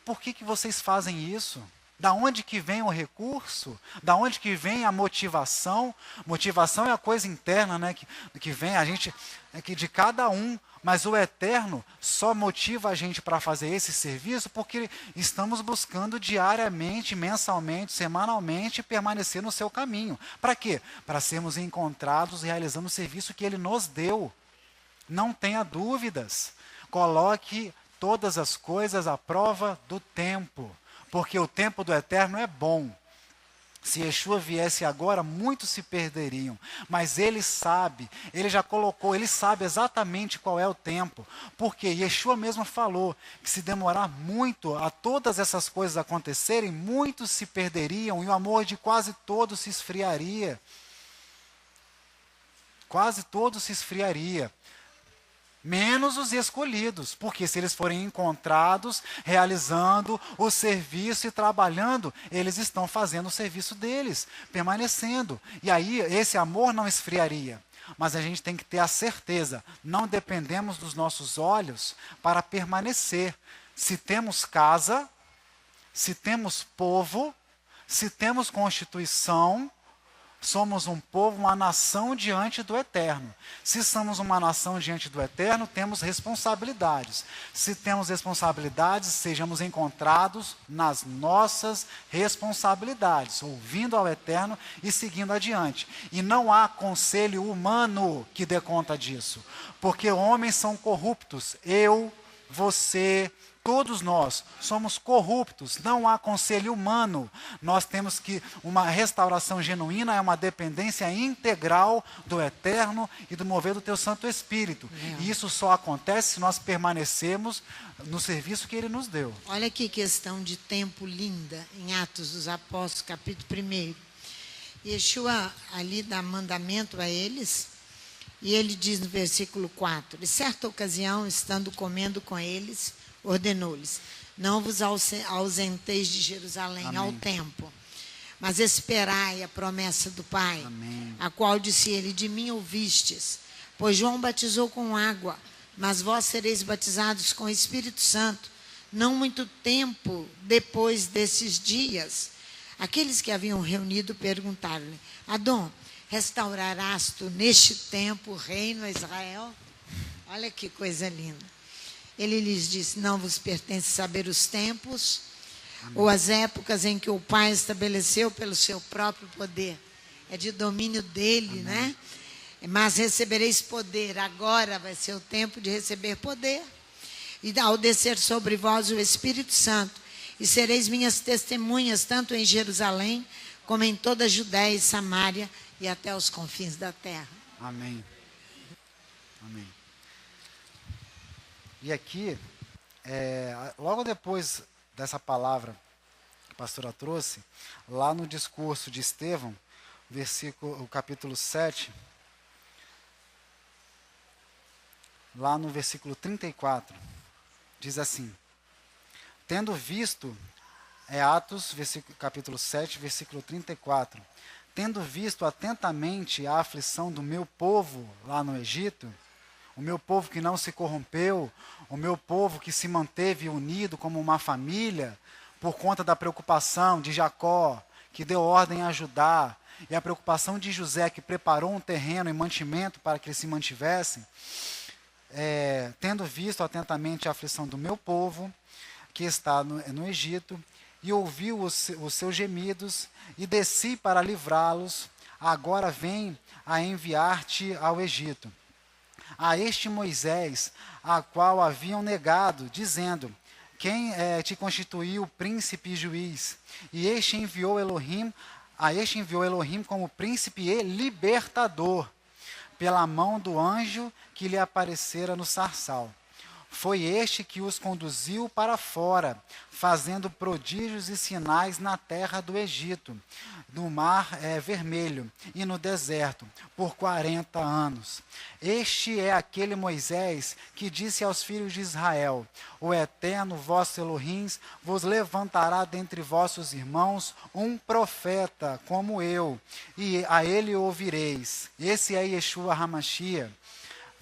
por que vocês fazem isso? Da onde que vem o recurso? Da onde que vem a motivação? Motivação é a coisa interna, né? Que vem de cada um. Mas o Eterno só motiva a gente para fazer esse serviço porque estamos buscando diariamente, mensalmente, semanalmente permanecer no seu caminho. Para quê? Para sermos encontrados realizando o serviço que Ele nos deu. Não tenha dúvidas. Coloque todas as coisas à prova do tempo, porque o tempo do eterno é bom. Se Yeshua viesse agora, muitos se perderiam. Mas ele sabe, ele já colocou, ele sabe exatamente qual é o tempo. Porque Yeshua mesmo falou que se demorar muito a todas essas coisas acontecerem, muitos se perderiam e o amor de quase todos se esfriaria. Quase todos se esfriaria. Menos os escolhidos, porque se eles forem encontrados realizando o serviço e trabalhando, eles estão fazendo o serviço deles, permanecendo. E aí esse amor não esfriaria. Mas a gente tem que ter a certeza, não dependemos dos nossos olhos para permanecer. Se temos casa, se temos povo, se temos constituição, somos um povo, uma nação diante do Eterno. Se somos uma nação diante do Eterno, temos responsabilidades. Se temos responsabilidades, sejamos encontrados nas nossas responsabilidades, ouvindo ao Eterno e seguindo adiante. E não há conselho humano que dê conta disso, porque homens são corruptos. Eu, você, todos nós somos corruptos, não há conselho humano. Nós temos que, uma restauração genuína é uma dependência integral do Eterno e do mover do Teu Santo Espírito. E isso só acontece se nós permanecermos no serviço que Ele nos deu. Olha que questão de tempo linda, em Atos dos Apóstolos, capítulo 1. Yeshua ali dá mandamento a eles, e ele diz no versículo 4, de certa ocasião, estando comendo com eles, ordenou-lhes, não vos ausenteis de Jerusalém Amém. ao templo, mas esperai a promessa do Pai, Amém. a qual disse ele, de mim ouvistes, pois João batizou com água, mas vós sereis batizados com o Espírito Santo, não muito tempo depois desses dias. Aqueles que haviam reunido perguntaram-lhe, Adão, restaurarás tu neste tempo o reino a Israel? Olha que coisa linda. Ele lhes disse, não vos pertence saber os tempos, amém, ou as épocas em que o Pai estabeleceu pelo seu próprio poder. É de domínio dele, amém, né? Mas recebereis poder. Agora vai ser o tempo de receber poder. E ao descer sobre vós o Espírito Santo, e sereis minhas testemunhas, tanto em Jerusalém, como em toda a Judéia e Samaria, e até os confins da terra. Amém. Amém. E aqui, logo depois dessa palavra que a pastora trouxe, lá no discurso de Estevão, o capítulo 7, lá no versículo 34, diz assim, tendo visto, Atos, capítulo 7, versículo 34, tendo visto atentamente a aflição do meu povo lá no Egito, o meu povo que não se corrompeu, o meu povo que se manteve unido como uma família, por conta da preocupação de Jacó, que deu ordem a Judá, e a preocupação de José, que preparou um terreno e mantimento para que eles se mantivessem, tendo visto atentamente a aflição do meu povo, que está no Egito, e ouviu os seus gemidos, e desci para livrá-los, agora vem a enviar-te ao Egito. A este Moisés, a qual haviam negado, dizendo, quem te constituiu príncipe e juiz? E a este enviou Elohim como príncipe e libertador, pela mão do anjo que lhe aparecera no sarçal. Foi este que os conduziu para fora, fazendo prodígios e sinais na terra do Egito, no mar vermelho e no deserto, por 40 anos. Este é aquele Moisés que disse aos filhos de Israel, o Eterno vosso Elohim vos levantará dentre vossos irmãos um profeta como eu, e a ele ouvireis. Esse é Yeshua HaMashiach.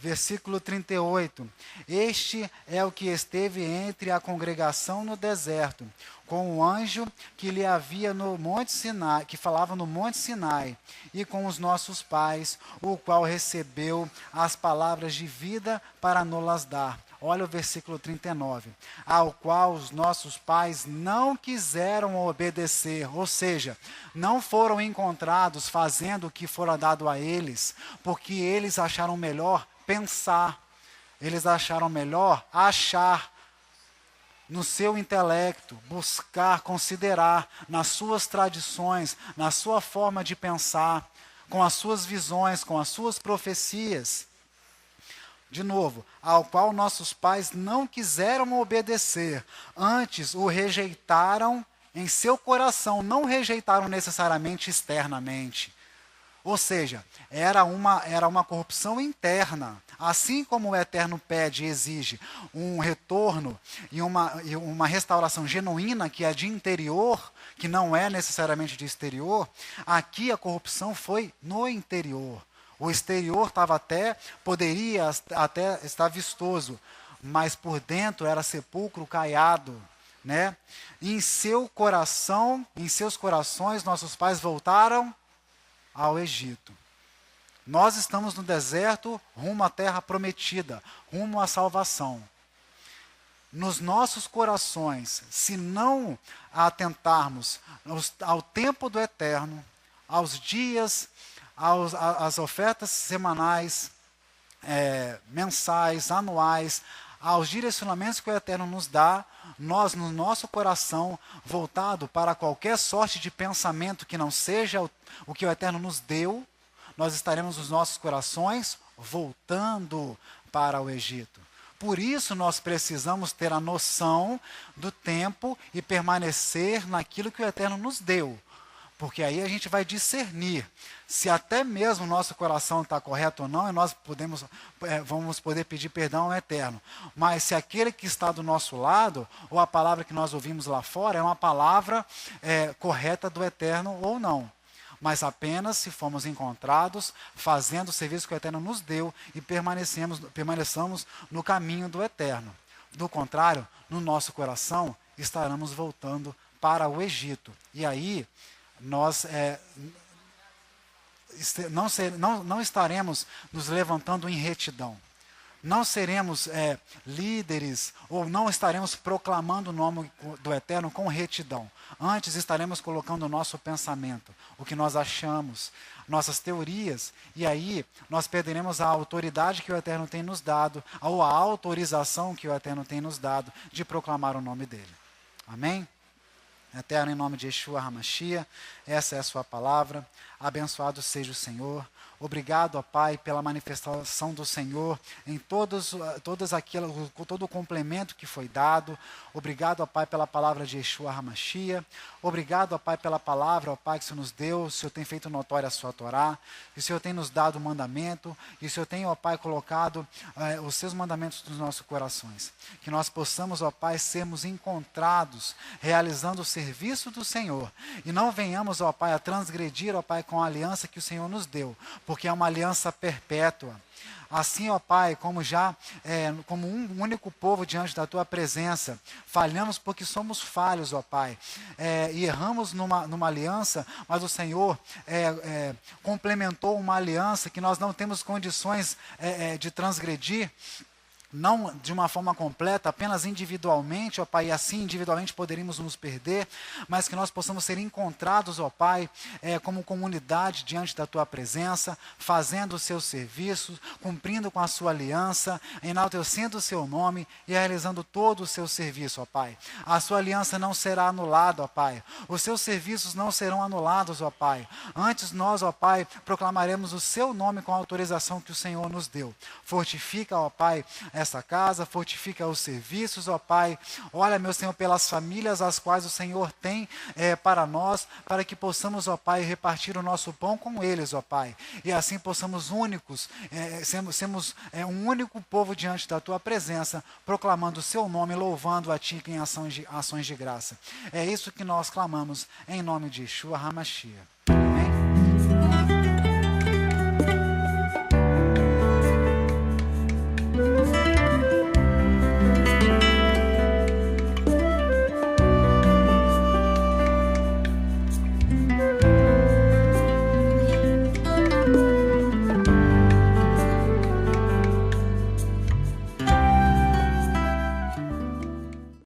Versículo 38, este é o que esteve entre a congregação no deserto, com o anjo que lhe havia no Monte Sinai, que falava no Monte Sinai, e com os nossos pais, o qual recebeu as palavras de vida para nos dar. Olha o versículo 39, ao qual os nossos pais não quiseram obedecer, ou seja, não foram encontrados fazendo o que fora dado a eles, porque eles acharam melhor pensar, eles acharam melhor achar no seu intelecto, buscar, considerar nas suas tradições, na sua forma de pensar, com as suas visões, com as suas profecias. De novo, ao qual nossos pais não quiseram obedecer, antes o rejeitaram em seu coração, não rejeitaram necessariamente externamente. Ou seja, era uma corrupção interna. Assim como o Eterno pede e exige um retorno e uma restauração genuína, que é de interior, que não é necessariamente de exterior, aqui a corrupção foi no interior. O exterior poderia até estar vistoso, mas por dentro era sepulcro caiado, né? E em seu coração, em seus corações, nossos pais voltaram ao Egito. Nós estamos no deserto, rumo à terra prometida, rumo à salvação. Nos nossos corações, se não atentarmos ao tempo do Eterno, aos dias, às ofertas semanais, mensais, anuais, aos direcionamentos que o Eterno nos dá, nós, no nosso coração, voltado para qualquer sorte de pensamento que não seja o que o Eterno nos deu, nós estaremos nos nossos corações voltando para o Egito. Por isso nós precisamos ter a noção do tempo e permanecer naquilo que o Eterno nos deu. Porque aí a gente vai discernir se até mesmo o nosso coração está correto ou não, e nós vamos poder pedir perdão ao Eterno. Mas se aquele que está do nosso lado, ou a palavra que nós ouvimos lá fora, é uma palavra correta do Eterno ou não. Mas apenas se formos encontrados fazendo o serviço que o Eterno nos deu e permaneçamos no caminho do Eterno. Do contrário, no nosso coração estaremos voltando para o Egito. E aí nós não estaremos nos levantando em retidão. Não seremos líderes ou não estaremos proclamando o nome do Eterno com retidão. Antes estaremos colocando o nosso pensamento, o que nós achamos, nossas teorias, e aí nós perderemos a autoridade que o Eterno tem nos dado, ou a autorização que o Eterno tem nos dado de proclamar o nome dele. Amém? Eterno, em nome de Yeshua HaMashiach, essa é a sua palavra. Abençoado seja o Senhor. Obrigado, ó Pai, pela manifestação do Senhor em todo o complemento que foi dado. Obrigado, ó Pai, pela palavra de Yeshua HaMashiach. Obrigado, ó Pai, pela palavra, ó Pai, que o Senhor nos deu. O Senhor tem feito notória a sua Torá. E o Senhor tem nos dado o mandamento. E o Senhor tem, ó Pai, colocado os seus mandamentos nos nossos corações. Que nós possamos, ó Pai, sermos encontrados realizando o serviço do Senhor. E não venhamos, ó Pai, a transgredir, ó Pai, com a aliança que o Senhor nos deu. Porque é uma aliança perpétua. Assim, ó Pai, como um único povo diante da Tua presença, falhamos porque somos falhos, ó Pai, e erramos numa aliança, mas o Senhor complementou uma aliança que nós não temos condições de transgredir, não de uma forma completa, apenas individualmente, ó Pai, e assim individualmente poderíamos nos perder, mas que nós possamos ser encontrados, ó Pai, como comunidade diante da Tua presença, fazendo os seus serviços, cumprindo com a sua aliança, enaltecendo o seu nome e realizando todo o seu serviço, ó Pai. A sua aliança não será anulada, ó Pai. Os seus serviços não serão anulados, ó Pai. Antes nós, ó Pai, proclamaremos o seu nome com a autorização que o Senhor nos deu. Fortifica, ó Pai, essa casa, fortifica os serviços, ó Pai. Olha, meu Senhor, pelas famílias as quais o Senhor tem para nós, para que possamos, ó Pai, repartir o nosso pão com eles, ó Pai. E assim possamos sermos um único povo diante da Tua presença, proclamando o Seu nome, louvando a Ti em ações de graça. É isso que nós clamamos em nome de Yeshua HaMashiach.